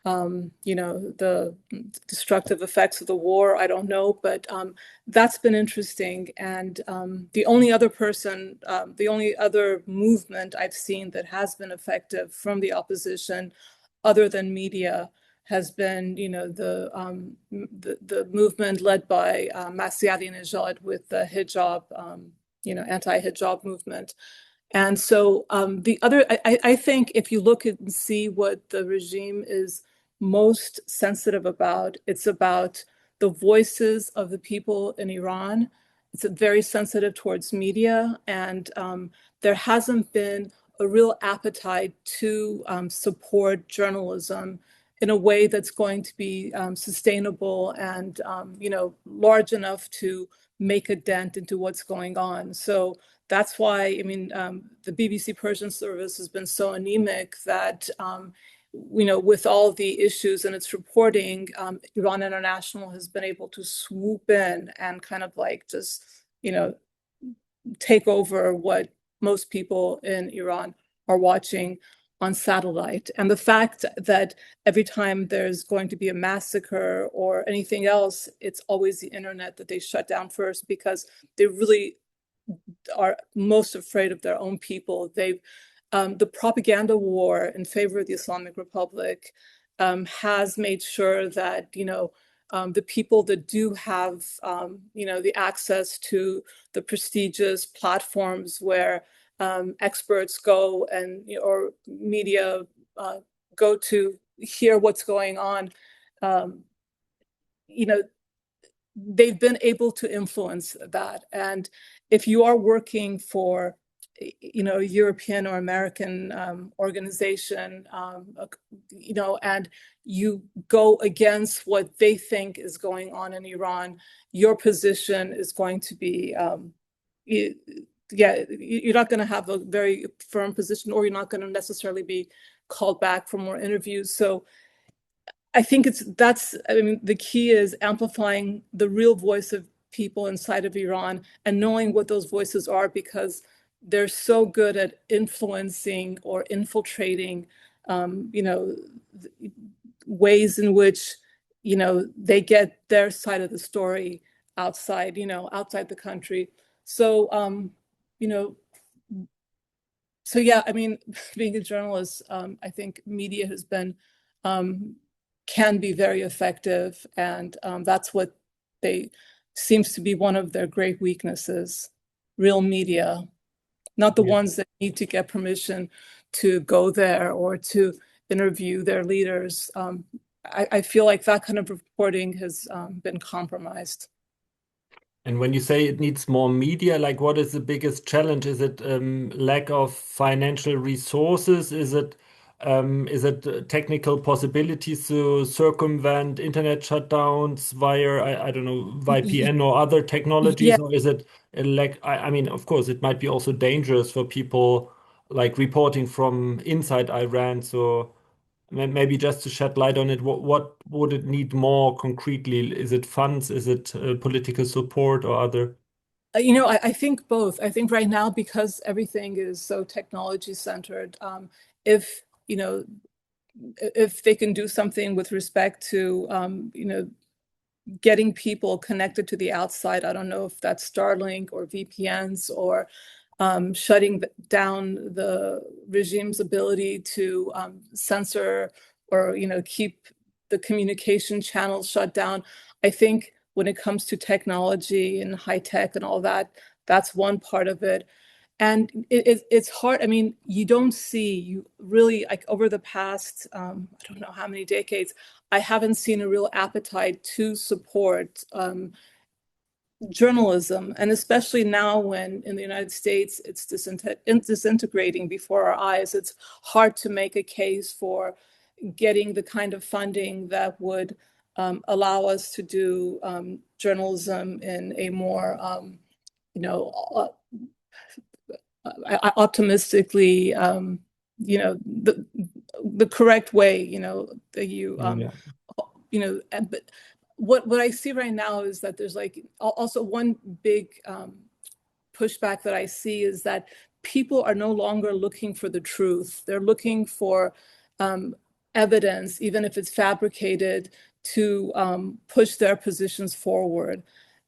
the destructive effects of the war, I don't know, but that's been interesting. And the only other person, the only other movement I've seen that has been effective from the opposition, other than media, has been, the movement led by Masih Alinejad with the hijab, anti-hijab movement. And so I think if you look and see what the regime is most sensitive about, it's about the voices of the people in Iran. It's very sensitive towards media, and there hasn't been a real appetite to support journalism in a way that's going to be sustainable and large enough to make a dent into what's going on. So that's why, the BBC Persian service has been so anemic that, with all the issues in its reporting, Iran International has been able to swoop in and kind of like just, take over what most people in Iran are watching on satellite. And the fact that every time there's going to be a massacre or anything else, it's always the internet that they shut down first because they really are most afraid of their own people. The propaganda war in favor of the Islamic Republic has made sure that, the people that do have, the access to the prestigious platforms where experts go and or media go to hear what's going on, they've been able to influence that. And if you are working for, a European or American organization, and you go against what they think is going on in Iran, your position is going to be, you're not going to have a very firm position, or you're not going to necessarily be called back for more interviews. So I think the key is amplifying the real voice of people inside of Iran and knowing what those voices are, because they're so good at influencing or infiltrating, ways in which, they get their side of the story outside, outside the country. So, being a journalist, I think media has been, can be very effective, and that's what seems to be one of their great weaknesses. Real media, not the ones that need to get permission to go there or to interview their leaders. I feel like that kind of reporting has been compromised.
And when you say it needs more media, like what is the biggest challenge? Is it lack of financial resources? Is it Is it technical possibilities to circumvent internet shutdowns via, I don't know, VPN or other technologies?
Yeah,
Or is it like, I mean, of course, it might be also dangerous for people like reporting from inside Iran. So maybe just to shed light on it, what would it need more concretely? Is it funds? Is it political support or other?
I think both. I think right now, because everything is so technology centered, if, if they can do something with respect to, getting people connected to the outside, I don't know if that's Starlink or VPNs or shutting down the regime's ability to censor or keep the communication channels shut down. I think when it comes to technology and high tech and all that, that's one part of it. And it's hard. I mean, you really, like, over the past, I don't know how many decades, I haven't seen a real appetite to support journalism, and especially now when in the United States it's disintegrating before our eyes. It's hard to make a case for getting the kind of funding that would allow us to do journalism in a more, you know, optimistically, the correct way, that
Yeah.
but what I see right now is that there's like also one big pushback that I see is that people are no longer looking for the truth. They're looking for evidence, even if it's fabricated, to push their positions forward.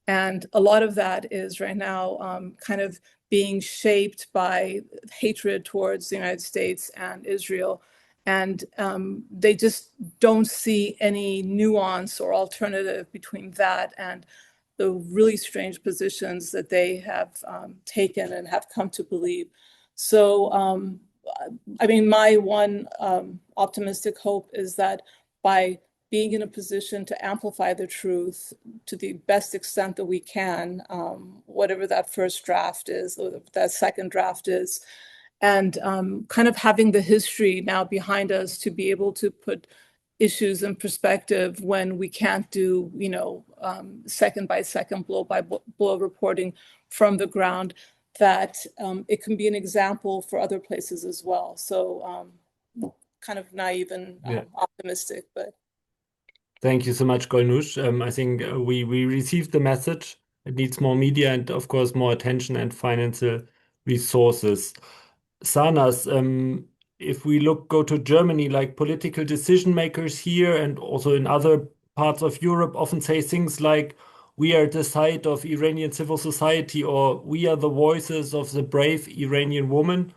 And a lot of that is right now kind of being shaped by hatred towards the United States and Israel. And they just don't see any nuance or alternative between that and the really strange positions that they have taken and have come to believe. So, I mean, my one optimistic hope is that by being in a position to amplify the truth to the best extent that we can, whatever that first draft is, or that second draft is, and kind of having the history now behind us to be able to put issues in perspective when we can't do, second by second, blow by blow reporting from the ground, that it can be an example for other places as well. So kind of naive and
Yeah.
optimistic, but.
Thank you so much, Golnush. I think we received the message. It needs more media and, of course, more attention and financial resources. Sanas, if we go to Germany, like political decision makers here and also in other parts of Europe often say things like, we are at the side of Iranian civil society, or we are the voices of the brave Iranian woman.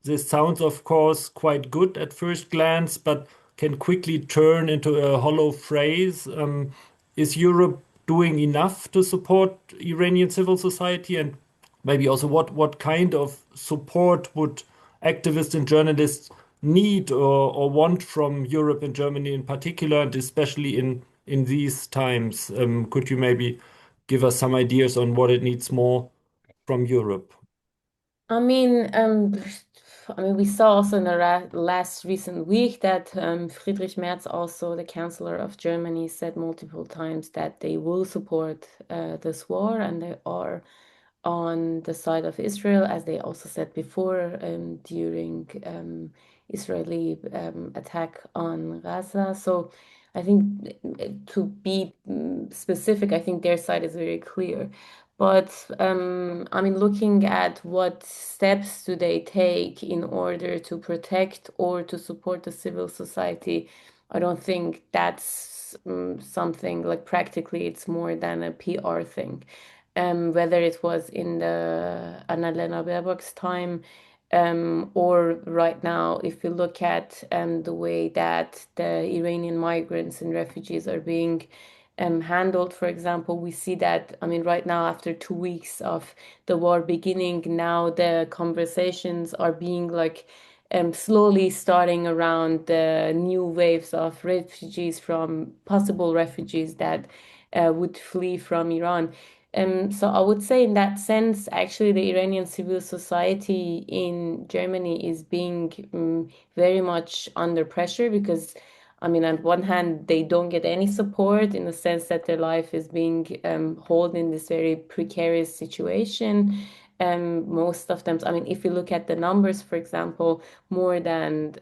This sounds, of course, quite good at first glance, but can quickly turn into a hollow phrase. Is Europe doing enough to support Iranian civil society? And maybe also what kind of support would activists and journalists need or want from Europe and Germany in particular, and especially in these times? Could you maybe give us some ideas on what it needs more from Europe?
I mean, we saw also in the last recent week that Friedrich Merz, also the Chancellor of Germany, said multiple times that they will support this war and they are on the side of Israel, as they also said before during Israeli attack on Gaza. So I think to be specific, I think their side is very clear. But I mean, looking at what steps do they take in order to protect or to support the civil society, I don't think that's something like practically it's more than a PR thing. Whether it was in the Annalena Baerbock's time, or right now, if you look at the way that the Iranian migrants and refugees are being handled, for example, we see that, I mean, right now, after 2 weeks of the war beginning, now the conversations are being like slowly starting around the new waves of refugees from possible refugees that would flee from Iran. So I would say in that sense, actually, the Iranian civil society in Germany is being very much under pressure because, I mean, on one hand, they don't get any support in the sense that their life is being held in this very precarious situation. Most of them, I mean, if you look at the numbers, for example, more than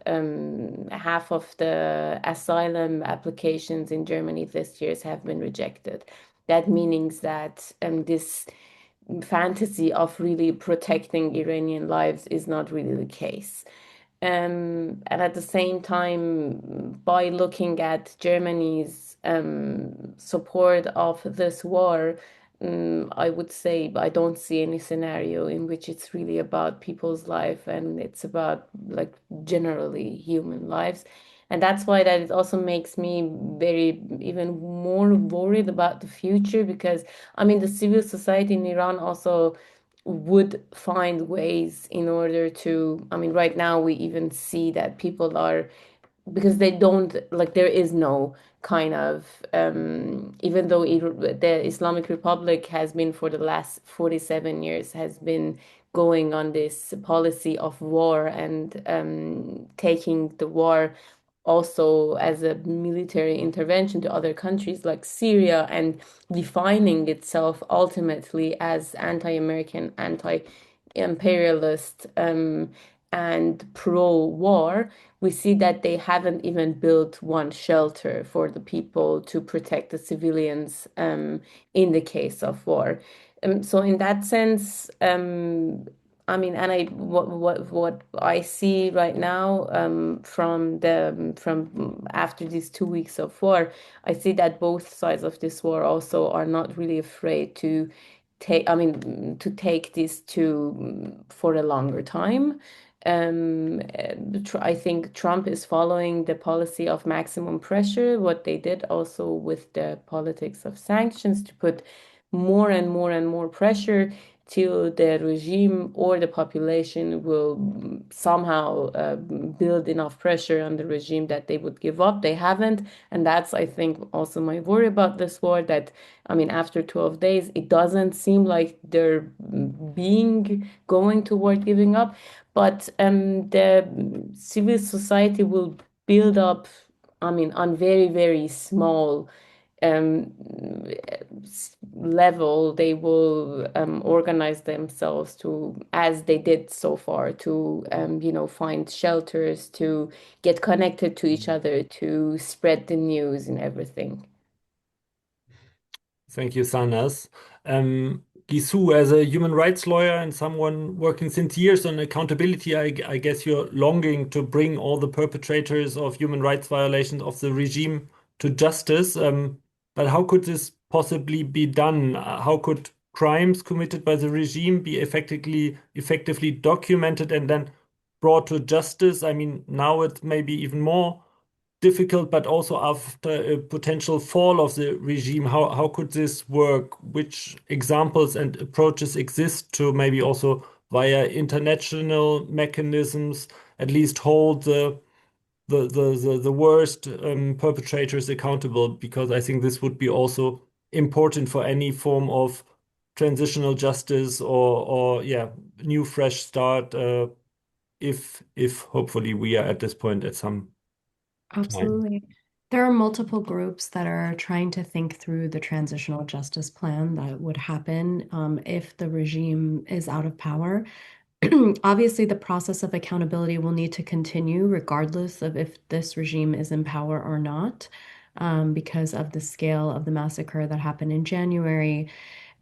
half of the asylum applications in Germany this year have been rejected. That means that this fantasy of really protecting Iranian lives is not really the case. And at the same time, by looking at Germany's support of this war, I would say I don't see any scenario in which it's really about people's life and it's about like generally human lives. And that's why that it also makes me very even more worried about the future because I mean the civil society in Iran also would find ways in order to, I mean, right now we even see that people are because they don't like there is no kind of even though the Islamic Republic has been for the last 47 years has been going on this policy of war and taking the war also as a military intervention to other countries like Syria and defining itself ultimately as anti-American, anti-imperialist, and pro-war, we see that they haven't even built one shelter for the people to protect the civilians in the case of war. So in that sense, I mean, and I what I see right now from after these 2 weeks of war, I see that both sides of this war also are not really afraid to to take this to for a longer time. I think Trump is following the policy of maximum pressure, what they did also with the politics of sanctions to put more and more and more pressure till the regime or the population will somehow build enough pressure on the regime that they would give up. They haven't. And that's, I think, also my worry about this war that, I mean, after 12 days, it doesn't seem like they're being going toward giving up. But the civil society will build up, I mean, on very, very small um, level, they will organize themselves to, as they did so far, to find shelters, to get connected to each other, to spread the news and everything.
Thank you, Sanas. Gisu, as a human rights lawyer and someone working since years on accountability, I guess you're longing to bring all the perpetrators of human rights violations of the regime to justice. But how could this possibly be done? How could crimes committed by the regime be effectively documented and then brought to justice? I mean, now it's maybe even more difficult, but also after a potential fall of the regime, how could this work? Which examples and approaches exist to maybe also via international mechanisms at least hold the worst perpetrators accountable? Because I think this would be also important for any form of transitional justice or yeah, new fresh start. If hopefully we are at this point at some time.
Absolutely. There are multiple groups that are trying to think through the transitional justice plan that would happen if the regime is out of power. Obviously, the process of accountability will need to continue regardless of if this regime is in power or not, because of the scale of the massacre that happened in January.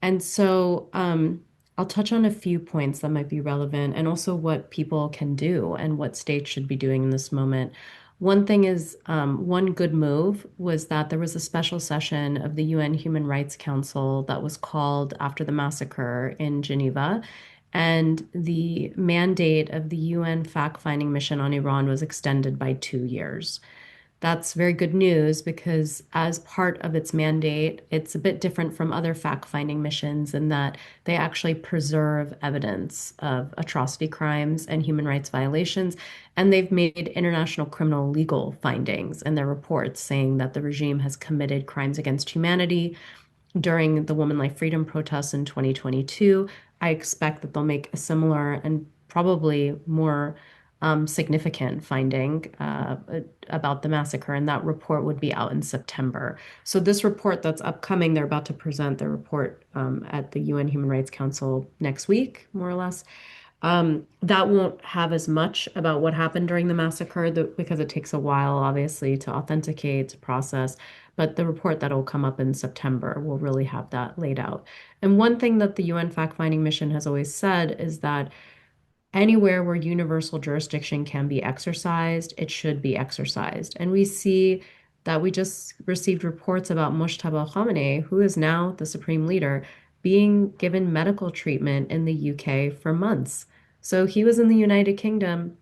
And so I'll touch on a few points that might be relevant and also what people can do and what states should be doing in this moment. One thing is, one good move was that there was a special session of the UN Human Rights Council that was called after the massacre in Geneva. And the mandate of the UN fact-finding mission on Iran was extended by 2 years. That's very good news because, as part of its mandate, it's a bit different from other fact-finding missions in that they actually preserve evidence of atrocity crimes and human rights violations. And they've made international criminal legal findings in their reports saying that the regime has committed crimes against humanity, during the Woman Life Freedom protests in 2022. I expect that they'll make a similar and probably more significant finding about the massacre, and that report would be out in September. So this report that's upcoming, they're about to present their report at the UN Human Rights Council next week, more or less. That won't have as much about what happened during the massacre because it takes a while, obviously, to authenticate, to process. But the report that will come up in September will really have that laid out. And one thing that the UN fact-finding mission has always said is that anywhere where universal jurisdiction can be exercised, it should be exercised. And we see that we just received reports about Mojtaba Khamenei, who is now the supreme leader, being given medical treatment in the UK for months. So he was in the United Kingdom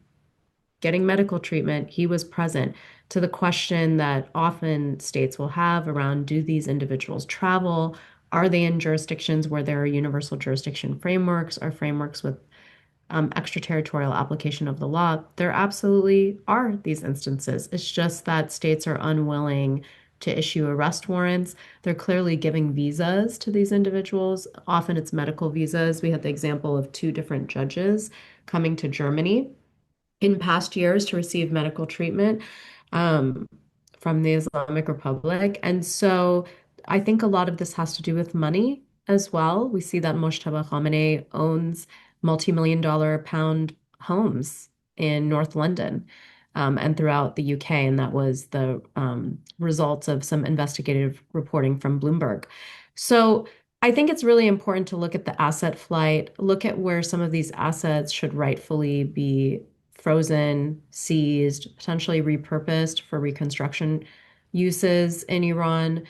getting medical treatment. He was present. To the question that often states will have around, do these individuals travel? Are they in jurisdictions where there are universal jurisdiction frameworks or frameworks with extraterritorial application of the law? There absolutely are these instances. It's just that states are unwilling to issue arrest warrants. They're clearly giving visas to these individuals. Often it's medical visas. We had the example of two different judges coming to Germany in past years to receive medical treatment um, from the Islamic Republic. And so I think a lot of this has to do with money as well. We see that Mojtaba Khamenei owns multi-million-dollar pound homes in North London and throughout the UK. And that was the results of some investigative reporting from Bloomberg. So I think it's really important to look at the asset flight, look at where some of these assets should rightfully be frozen, seized, potentially repurposed for reconstruction uses in Iran.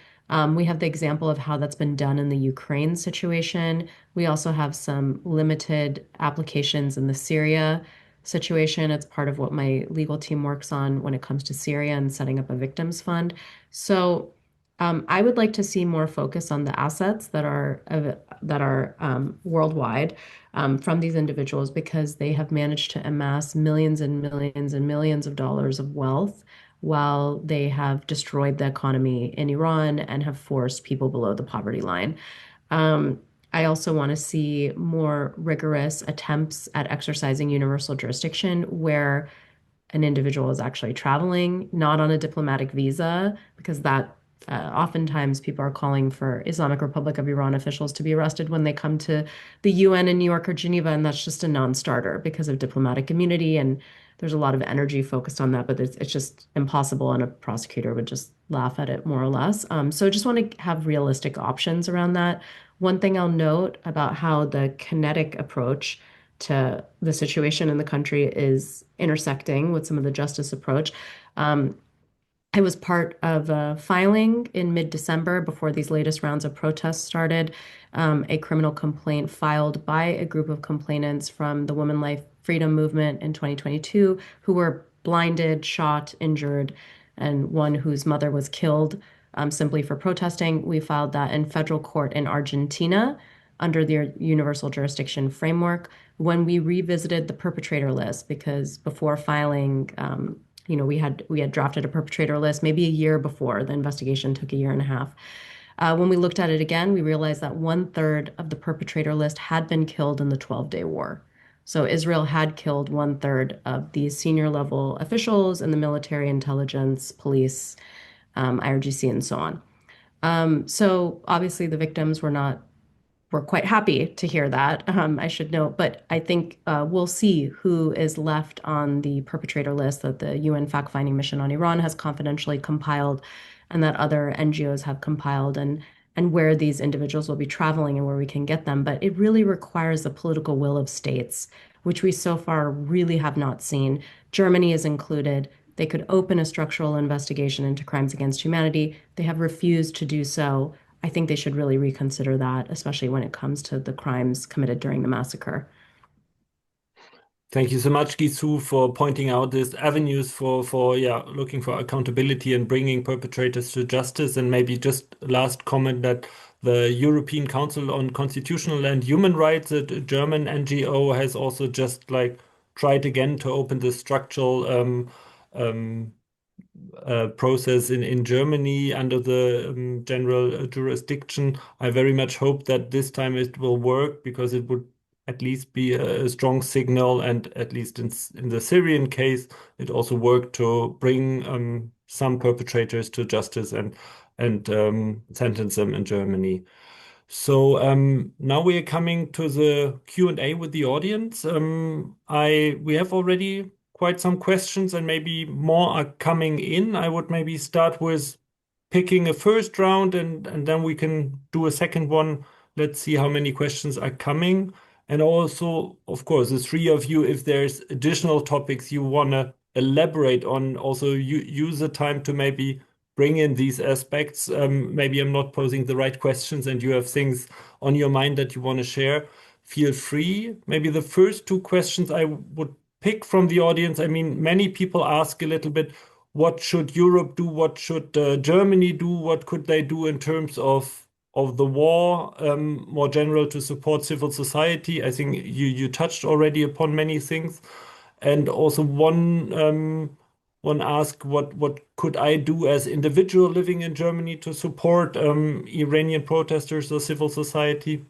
We have the example of how that's been done in the Ukraine situation. We also have some limited applications in the Syria situation. It's part of what my legal team works on when it comes to Syria and setting up a victims fund. So I would like to see more focus on the assets that are worldwide from these individuals because they have managed to amass millions and millions and millions of dollars of wealth while they have destroyed the economy in Iran and have forced people below the poverty line. I also want to see more rigorous attempts at exercising universal jurisdiction where an individual is actually traveling, not on a diplomatic visa, because that oftentimes people are calling for Islamic Republic of Iran officials to be arrested when they come to the UN in New York or Geneva, and that's just a non-starter because of diplomatic immunity, and there's a lot of energy focused on that, but it's just impossible, and a prosecutor would just laugh at it more or less. So I just want to have realistic options around that. One thing I'll note about how the kinetic approach to the situation in the country is intersecting with some of the justice approach. I was part of a filing in mid-December before these latest rounds of protests started, a criminal complaint filed by a group of complainants from the Women Life Freedom Movement in 2022 who were blinded, shot, injured, and one whose mother was killed simply for protesting. We filed that in federal court in Argentina under the universal jurisdiction framework when we revisited the perpetrator list because before filing, we had drafted a perpetrator list maybe a year before. The investigation took a year and a half. When we looked at it again, we realized that 1/3 of the perpetrator list had been killed in the 12-day war. So Israel had killed 1/3 of these senior level officials in the military, intelligence, police, IRGC, and so on. So obviously the victims were quite happy to hear that, I should note. But I think we'll see who is left on the perpetrator list that the UN fact-finding mission on Iran has confidentially compiled and that other NGOs have compiled and where these individuals will be traveling and where we can get them. But it really requires the political will of states, which we so far really have not seen. Germany is included. They could open a structural investigation into crimes against humanity. They have refused to do so. I think they should really reconsider that, especially when it comes to the crimes committed during the massacre.
Thank you so much, Gisu, for pointing out these avenues for looking for accountability and bringing perpetrators to justice. And maybe just last comment that the European Council on Constitutional and Human Rights, a German NGO, has also just tried again to open the structural process in Germany under the general jurisdiction. I very much hope that this time it will work, because it would at least be a strong signal, and at least in the Syrian case, it also worked to bring some perpetrators to justice and sentence them in Germany. So now we are coming to the Q&A with the audience. We have already quite some questions, and maybe more are coming in. I would maybe start with picking a first round, and then we can do a second one. Let's see how many questions are coming. And also, of course, the three of you, if there's additional topics you want to elaborate on, also use the time to maybe bring in these aspects. Maybe I'm not posing the right questions and you have things on your mind that you want to share. Feel free. Maybe the first two questions I would pick from the audience. I mean, many people ask a little bit, what should Europe do? What should Germany do? What could they do in terms of the war, more general, to support civil society? I think you touched already upon many things. And also one asked, what could I do as individual living in Germany to support Iranian protesters or civil society?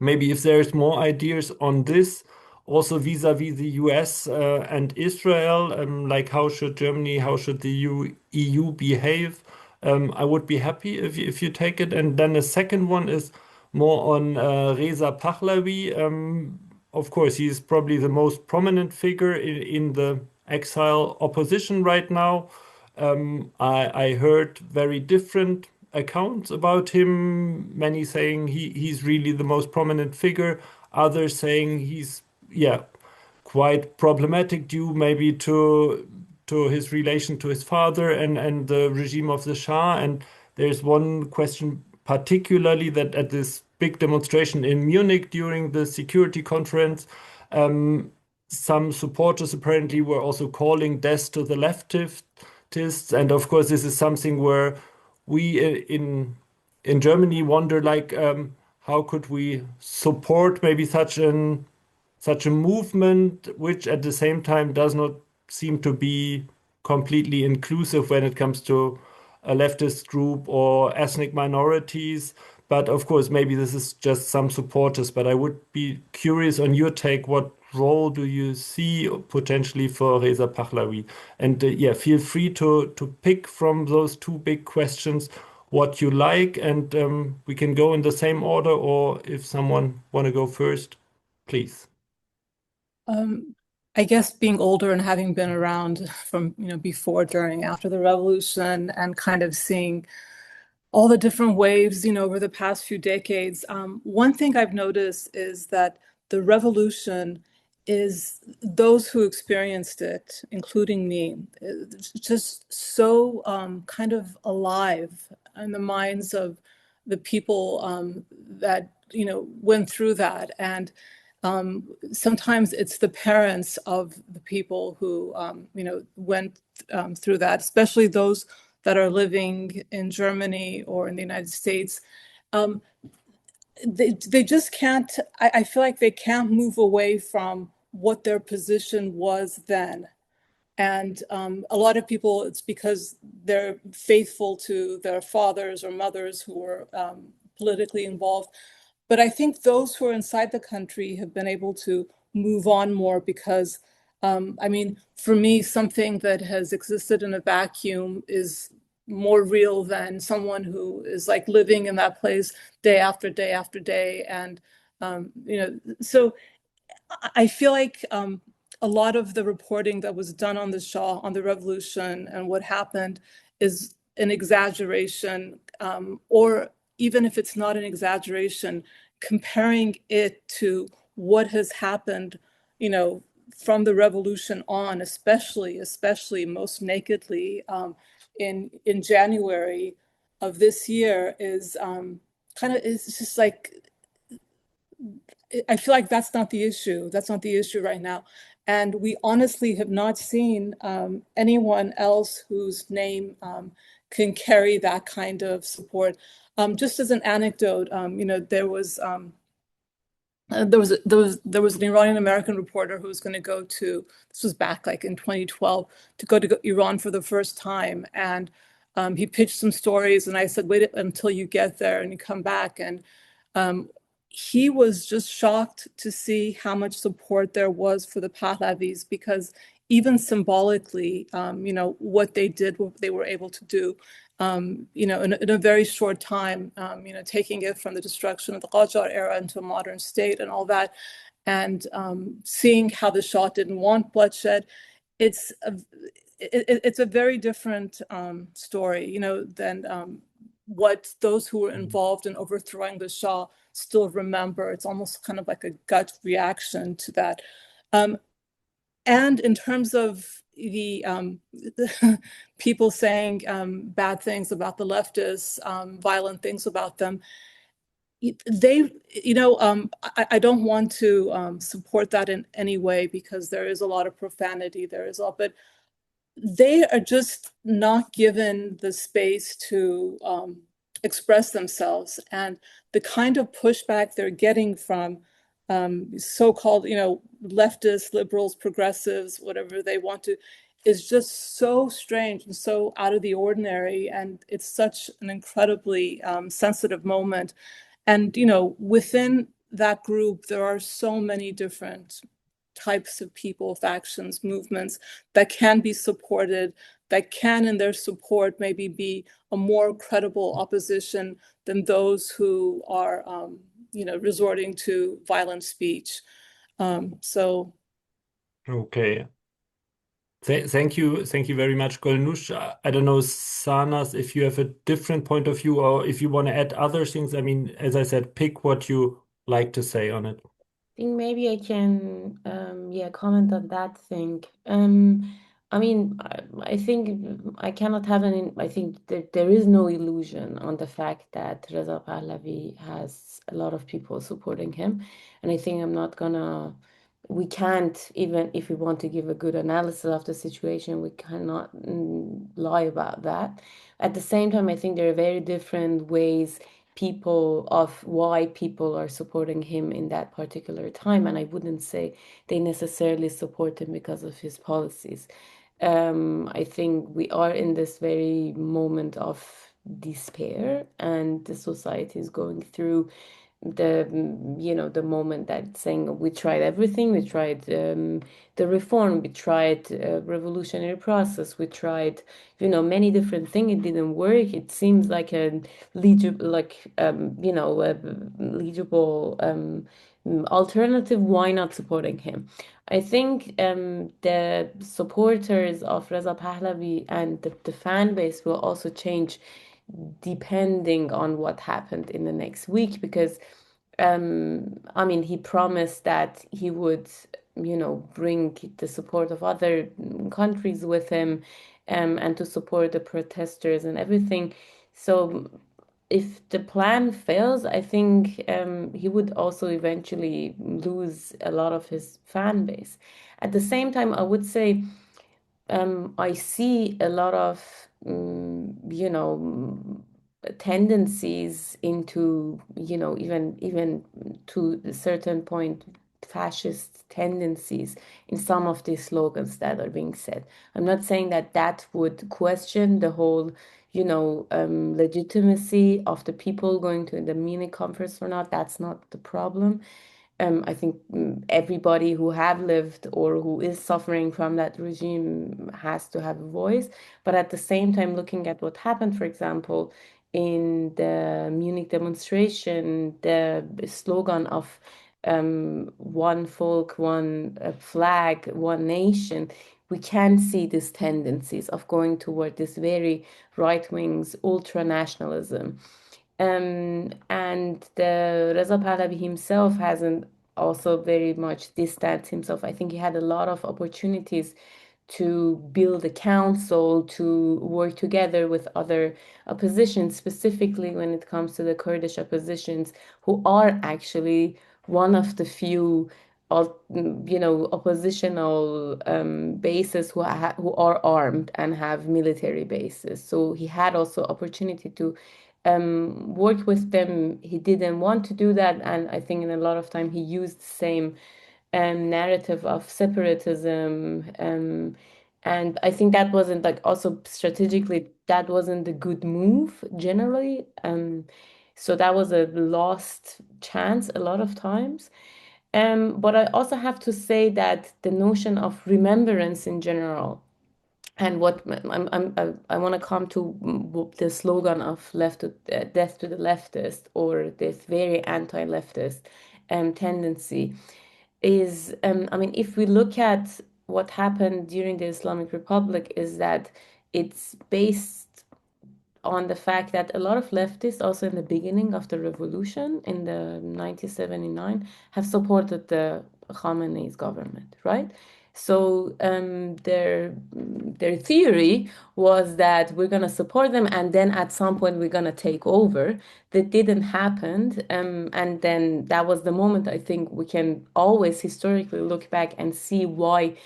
Maybe if there's more ideas on this, also vis-a-vis the US and Israel, like how should Germany, how should the EU behave? I would be happy if you take it. And then the second one is more on Reza Pahlavi. Of course, he's probably the most prominent figure in the exile opposition right now. I heard very different accounts about him, many saying he's really the most prominent figure, others saying he's, yeah, quite problematic due maybe to his relation to his father and the regime of the Shah. And there's one question particularly, that at this big demonstration in Munich during the security conference, some supporters apparently were also calling death to the leftists. And of course, this is something where we in Germany wonder, like, how could we support maybe such a movement, which at the same time does not seem to be completely inclusive when it comes to a leftist group or ethnic minorities. But of course, maybe this is just some supporters. But I would be curious on your take. What role do you see potentially for Reza Pahlavi? And yeah, feel free to pick from those two big questions what you like, and we can go in the same order, or if someone want to go first, please.
I guess being older and having been around from, before, during, after the revolution, and kind of seeing all the different waves, over the past few decades, one thing I've noticed is that the revolution is, those who experienced it, including me, it's just so kind of alive in the minds of the people that, went through that. And sometimes it's the parents of the people who, went through that, especially those that are living in Germany or in the United States. They just can't, I feel like they can't move away from what their position was then. And a lot of people, it's because they're faithful to their fathers or mothers who were politically involved. But I think those who are inside the country have been able to move on more because, I mean, for me, something that has existed in a vacuum is more real than someone who is like living in that place day after day after day. And, so I feel like a lot of the reporting that was done on the Shah, on the revolution and what happened is an exaggeration, or even if it's not an exaggeration, comparing it to what has happened, from the revolution on, especially most nakedly in January of this year, is it's just like, I feel like that's not the issue. That's not the issue right now. And we honestly have not seen anyone else whose name can carry that kind of support. Just as an anecdote, there was there was an Iranian American reporter who was going to go to, this was back like in 2012, to go to Iran for the first time, and he pitched some stories, and I said, wait until you get there and you come back, and um, he was just shocked to see how much support there was for the Pahlavis, because even symbolically, what they did, what they were able to do, in a very short time, taking it from the destruction of the Qajar era into a modern state and all that, and seeing how the Shah didn't want bloodshed. It's a very different story, than what those who were involved in overthrowing the Shah still remember. It's almost kind of like a gut reaction to that. And in terms of the people saying bad things about the leftists, violent things about them, I don't want to support that in any way, because there is a lot of profanity, but they are just not given the space to express themselves. And the kind of pushback they're getting from so-called, leftists, liberals, progressives, whatever they want to, is just so strange and so out of the ordinary. And it's such an incredibly sensitive moment. And, within that group, there are so many different types of people, factions, movements that can be supported, that can, in their support, maybe be a more credible opposition than those who are, resorting to violent speech. So.
Okay. Thank you very much, Golnush. I don't know, Sanas, if you have a different point of view or if you want to add other things. I mean, as I said, pick what you like to say on it.
I think maybe I can, comment on that thing. I mean, I think I cannot have I think that there is no illusion on the fact that Reza Pahlavi has a lot of people supporting him. And I think we can't, even if we want to give a good analysis of the situation, we cannot lie about that. At the same time, I think there are very different ways of why people are supporting him in that particular time. And I wouldn't say they necessarily support him because of his policies. I think we are in this very moment of despair, and the society is going through the moment that saying we tried everything. We tried the reform, we tried revolutionary process, we tried many different things. It didn't work. It seems like a legible alternative. Why not supporting him? I think the supporters of Reza Pahlavi and the fan base will also change depending on what happened in the next week, because I mean, he promised that he would, bring the support of other countries with him, and to support the protesters and everything. So if the plan fails, I think he would also eventually lose a lot of his fan base. At the same time, I would say I see a lot of, tendencies into, even to a certain point, fascist tendencies in some of these slogans that are being said. I'm not saying that that would question the whole, legitimacy of the people going to the Munich conference or not. That's not the problem. I think everybody who have lived or who is suffering from that regime has to have a voice. But at the same time, looking at what happened, for example, in the Munich demonstration, the slogan of one folk, one flag, one nation, we can see these tendencies of going toward this very right-wing ultra-nationalism. And the Reza Pahlavi himself hasn't also very much distanced himself. I think he had a lot of opportunities to build a council, to work together with other oppositions, specifically when it comes to the Kurdish oppositions, who are actually one of the few, oppositional bases who are armed and have military bases. So he had also opportunity to work with them. He didn't want to do that, and I think in a lot of time he used the same narrative of separatism. And I think that wasn't like also strategically, that wasn't a good move generally. So that was a lost chance a lot of times. But I also have to say that the notion of remembrance in general, and what I want to come to the slogan of death to the leftist, or this very anti-leftist tendency is, I mean, if we look at what happened during the Islamic Republic, is that it's based on the fact that a lot of leftists, also in the beginning of the revolution in the 1979, have supported the Khamenei's government, right? So their theory was that we're going to support them, and then at some point we're going to take over. That didn't happen, and then that was the moment I think we can always historically look back and see why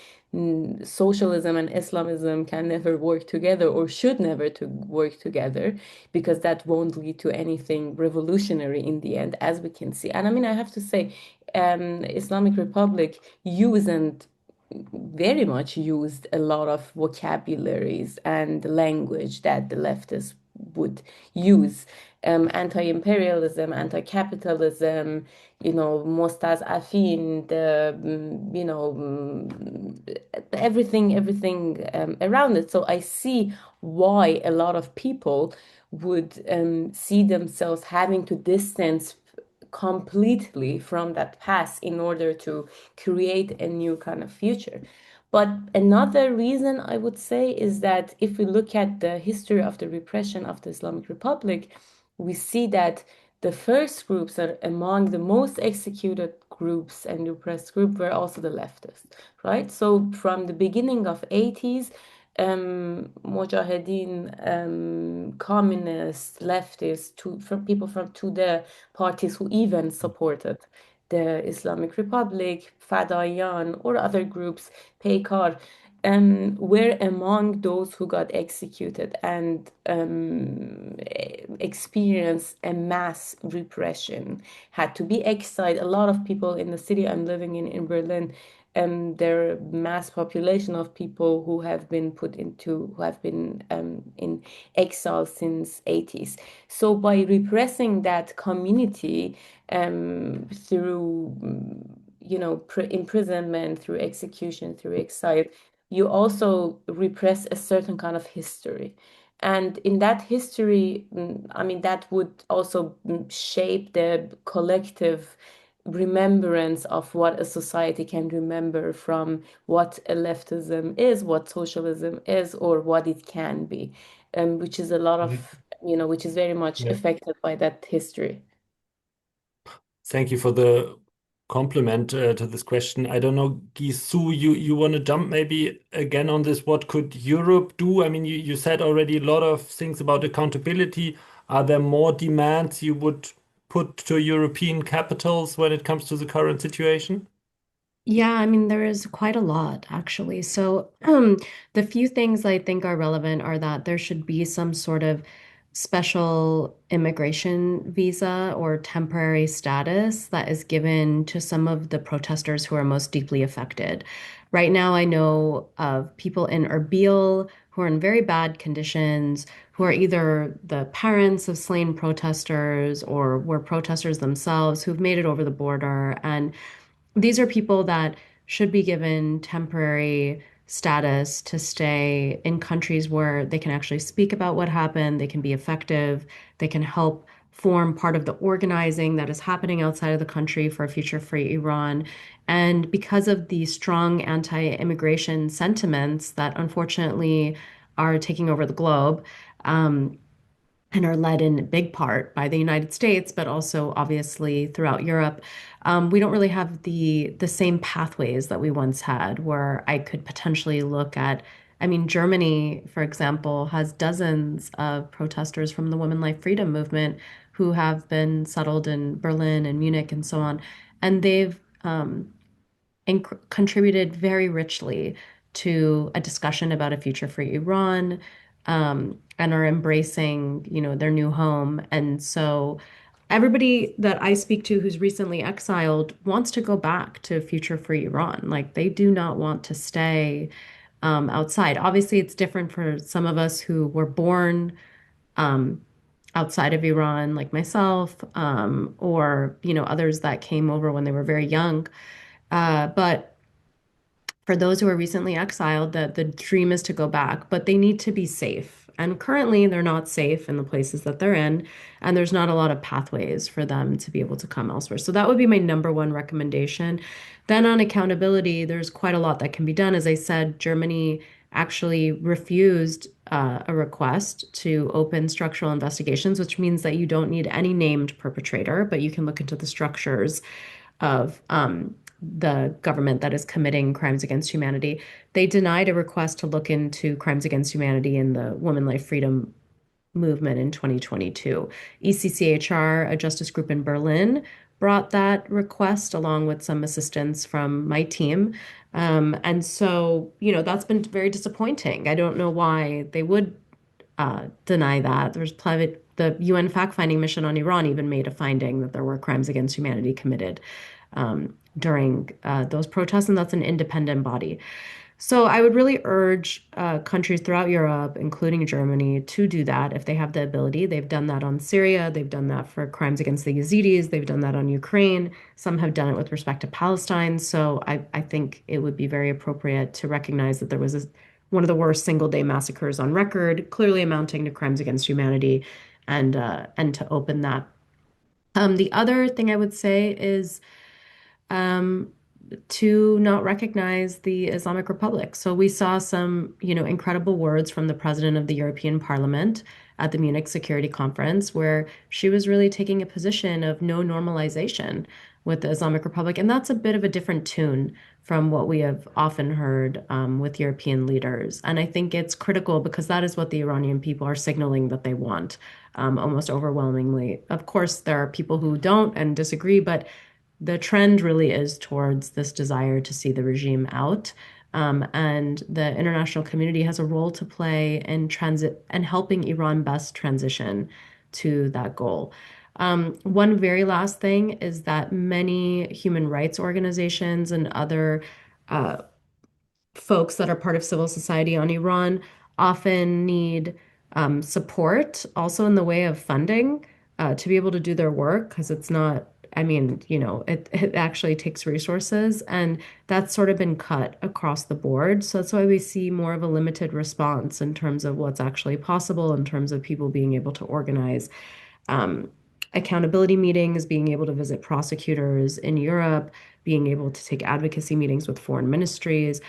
socialism and Islamism can never work together, or should never to work together, because that won't lead to anything revolutionary in the end, as we can see. And I mean, I have to say, Islamic Republic used very much used a lot of vocabularies and language that the leftists would use. Anti-imperialism, anti-capitalism, mustazafin, everything around it. So I see why a lot of people would see themselves having to distance completely from that past in order to create a new kind of future. But another reason I would say is that if we look at the history of the repression of the Islamic Republic, we see that the first groups are among the most executed groups and repressed group were also the leftists, right? So from the beginning of 80s, Mujahideen, communists, leftists, from people from Tudeh parties who even supported the Islamic Republic, Fadayan, or other groups, Peykar, were among those who got executed and experienced a mass repression, had to be exiled. A lot of people in the city I'm living in Berlin, there are mass population of people who have been who have been in exile since 80s. So by repressing that community through, imprisonment, through execution, through exile, you also repress a certain kind of history. And in that history, I mean, that would also shape the collective remembrance of what a society can remember from what a leftism is, what socialism is, or what it can be, which is a lot
Mhm.
of, which is very much
Yeah.
affected by that history.
Thank you for the compliment to this question. I don't know, Gisu, you want to jump maybe again on this? What could Europe do? I mean, you said already a lot of things about accountability. Are there more demands you would put to European capitals when it comes to the current situation?
Yeah, I mean, there is quite a lot actually. So, the few things I think are relevant are that there should be some sort of special immigration visa or temporary status that is given to some of the protesters who are most deeply affected. Right now, I know of people in Erbil who are in very bad conditions, who are either the parents of slain protesters or were protesters themselves who've made it over the border. And these are people that should be given temporary status to stay in countries where they can actually speak about what happened, they can be effective, they can help form part of the organizing that is happening outside of the country for a future-free Iran. And because of the strong anti-immigration sentiments that unfortunately are taking over the globe, and are led in big part by the United States, but also obviously throughout Europe. We don't really have the same pathways that we once had, where I could potentially look at. I mean, Germany, for example, has dozens of protesters from the Women Life Freedom movement who have been settled in Berlin and Munich and so on, and they've contributed very richly to a discussion about a future for Iran, and are embracing, their new home. And so everybody that I speak to who's recently exiled wants to go back to a future free Iran. Like they do not want to stay outside. Obviously, it's different for some of us who were born um, outside of Iran, like myself, or others that came over when they were very young. But for those who are recently exiled, the dream is to go back, but they need to be safe. And currently, they're not safe in the places that they're in, and there's not a lot of pathways for them to be able to come elsewhere. So that would be my number one recommendation. Then on accountability, there's quite a lot that can be done. As I said, Germany actually refused a request to open structural investigations, which means that you don't need any named perpetrator, but you can look into the structures of the government that is committing crimes against humanity. They denied a request to look into crimes against humanity in the Women Life Freedom movement in 2022. ECCHR, a justice group in Berlin, brought that request along with some assistance from my team. And so, that's been very disappointing. I don't know why they would deny that. The UN fact-finding mission on Iran even made a finding that there were crimes against humanity committed during those protests, and that's an independent body. So I would really urge countries throughout Europe, including Germany, to do that if they have the ability. They've done that on Syria. They've done that for crimes against the Yazidis. They've done that on Ukraine. Some have done it with respect to Palestine. So I think it would be very appropriate to recognize that there was one of the worst single-day massacres on record, clearly amounting to crimes against humanity, and to open that. The other thing I would say is um, to not recognize the Islamic Republic. So we saw some, incredible words from the president of the European Parliament at the Munich Security Conference, where she was really taking a position of no normalization with the Islamic Republic. And that's a bit of a different tune from what we have often heard with European leaders. And I think it's critical because that is what the Iranian people are signaling that they want, almost overwhelmingly. Of course, there are people who don't and disagree, but the trend really is towards this desire to see the regime out. And the international community has a role to play in transit and helping Iran best transition to that goal. One very last thing is that many human rights organizations and other uh, folks that are part of civil society on Iran often need support also in the way of funding to be able to do their work because it's not, I mean, it actually takes resources and that's sort of been cut across the board. So that's why we see more of a limited response in terms of what's actually possible in terms of people being able to organize um, accountability meetings, being able to visit prosecutors in Europe, being able to take advocacy meetings with foreign ministries.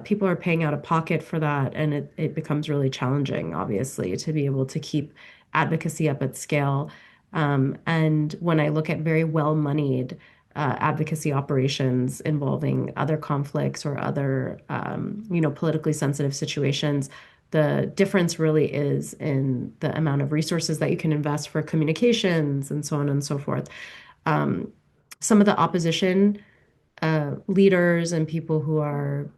People are paying out of pocket for that, and it becomes really challenging, obviously, to be able to keep advocacy up at scale. And when I look at very well-moneyed advocacy operations involving other conflicts or other, politically sensitive situations, the difference really is in the amount of resources that you can invest for communications and so on and so forth. Um, some of the opposition leaders and people who are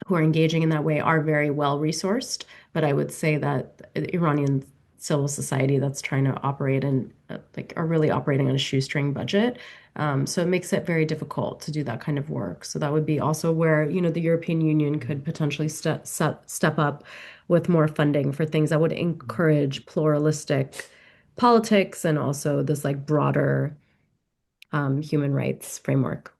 engaging in that way are very well resourced. But I would say that Iranian civil society that's trying to operate and are really operating on a shoestring budget. So it makes it very difficult to do that kind of work. So that would be also where, the European Union could potentially step up with more funding for things that would encourage pluralistic politics and also this broader human rights framework.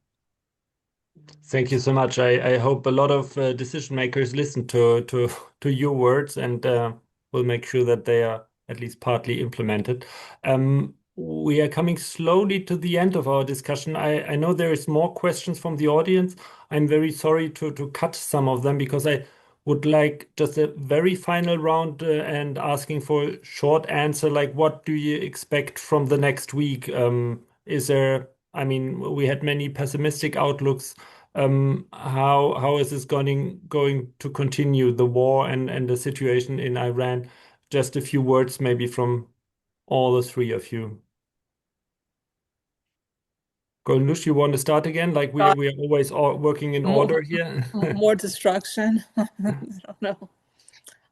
Thank you so much. I hope a lot of decision makers listen to your words and will make sure that they are at least partly implemented. We are coming slowly to the end of our discussion. I know there is more questions from the audience. I'm very sorry to cut some of them because I would like just a very final round and asking for a short answer, like what do you expect from the next week? I mean, we had many pessimistic outlooks. How is this going to continue, the war and the situation in Iran? Just a few words maybe from all the three of you. Golnush, you want to start again? Like we are always working in
More,
order here.
more destruction. I don't know.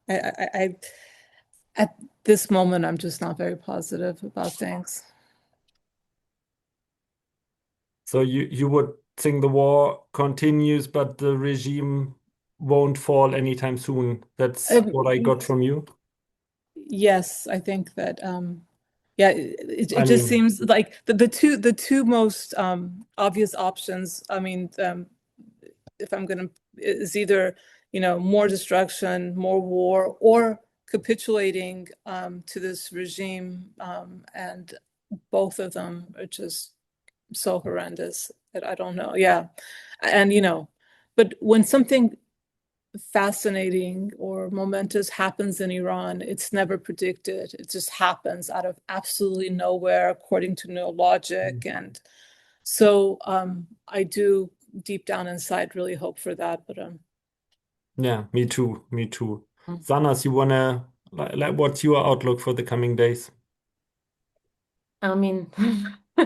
I at this moment, I'm just not very positive about things.
So you would think the war continues, but the regime won't fall anytime soon. That's what I got from you.
Yes, I think that yeah, it
I
just
mean,
seems like the two most obvious options. I mean, if I'm gonna is either, more destruction, more war, or capitulating to this regime, and both of them are just so horrendous that I don't know. Yeah, and but when something fascinating or momentous happens in Iran, it's never predicted. It just happens out of absolutely nowhere, according to no logic. And so I do deep down inside really hope for that. But
yeah, me too, me too.
Mm.
Sanas, you wanna what's your outlook for the coming days?
I mean, I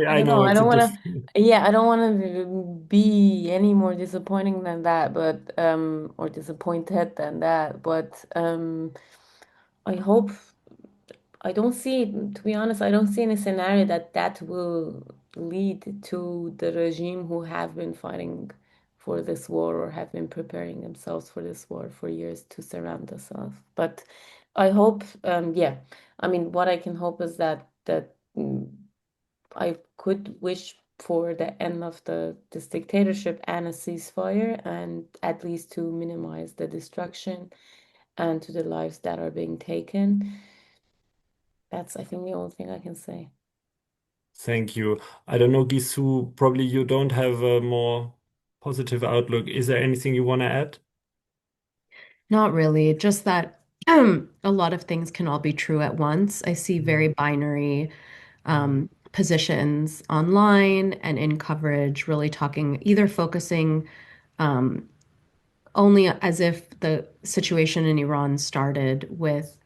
I
don't know.
know
I
it's a
don't want
diff.
to, yeah, I don't want to be any more disappointing than that, but or disappointed than that. But I hope I don't see, to be honest, I don't see any scenario that will lead to the regime who have been fighting for this war or have been preparing themselves for this war for years to surround themselves. But I hope, yeah, I mean, what I can hope is that I could wish for the end of this dictatorship and a ceasefire, and at least to minimize the destruction and to the lives that are being taken. That's, I think, the only thing I can say.
Thank you. I don't know, Gisu, probably you don't have a more positive outlook. Is there anything you want to add?
Not really, just that a lot of things can all be true at once. I see very binary positions online and in coverage, really talking, either focusing um, only as if the situation in Iran started with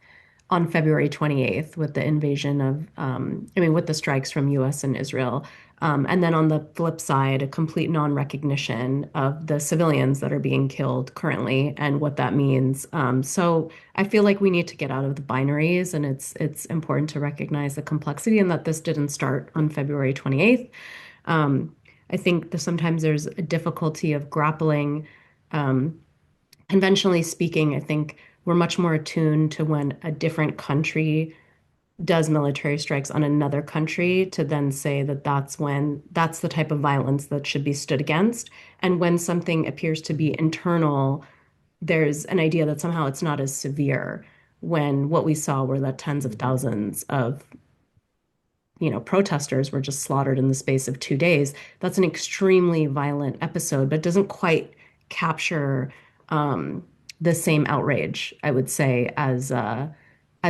on February 28th with the invasion of, I mean, with the strikes from US and Israel. And then on the flip side, a complete non-recognition of the civilians that are being killed currently and what that means. So I feel like we need to get out of the binaries, and it's important to recognize the complexity and that this didn't start on February 28th. Um, I think that sometimes there's a difficulty of grappling. Um, Conventionally speaking, I think we're much more attuned to when a different country does military strikes on another country to then say that that's the type of violence that should be stood against. And when something appears to be internal, there's an idea that somehow it's not as severe when what we saw were that tens of thousands of protesters were just slaughtered in the space of 2 days. That's an extremely violent episode, but doesn't quite capture um, the same outrage, I would say, as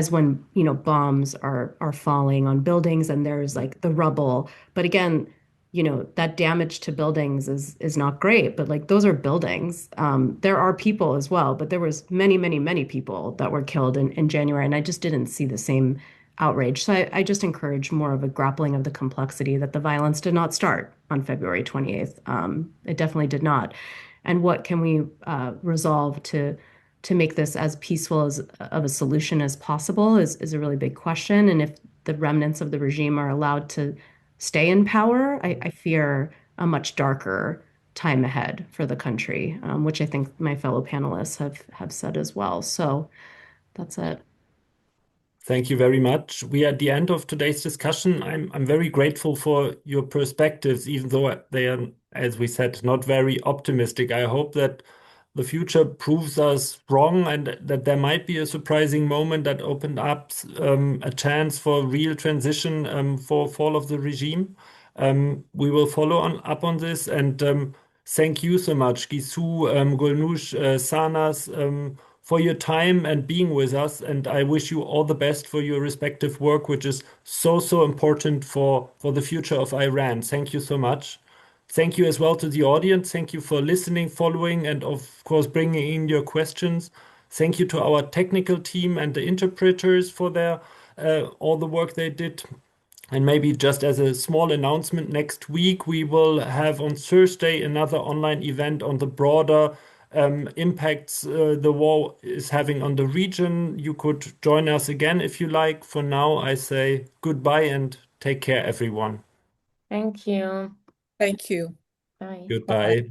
when, bombs are falling on buildings and there's like the rubble. But again, that damage to buildings is not great, but like those are buildings. There are people as well, but there was many, many, many people that were killed in January, and I just didn't see the same outrage. So I just encourage more of a grappling of the complexity that the violence did not start on February 28th. It definitely did not. And what can we resolve to make this as peaceful as of a solution as possible is a really big question. And if the remnants of the regime are allowed to stay in power, I fear a much darker time ahead for the country, which I think my fellow panelists have said as well. So that's it.
Thank you very much. We are at the end of today's discussion. I'm very grateful for your perspectives, even though they are, as we said, not very optimistic. I hope that the future proves us wrong and that there might be a surprising moment that opened up a chance for real transition for fall of the regime. We will follow up on this, and thank you so much, Gisu, Gulnush, Sanas, for your time and being with us. And I wish you all the best for your respective work, which is so important for the future of Iran. Thank you so much. Thank you as well to the audience. Thank you for listening, following, and of course, bringing in your questions. Thank you to our technical team and the interpreters for their all the work they did. And maybe just as a small announcement, next week we will have on Thursday another online event on the broader impacts the war is having on the region. You could join us again if you like. For now, I say goodbye and take care, everyone.
Thank you.
Thank you.
Bye.
Goodbye.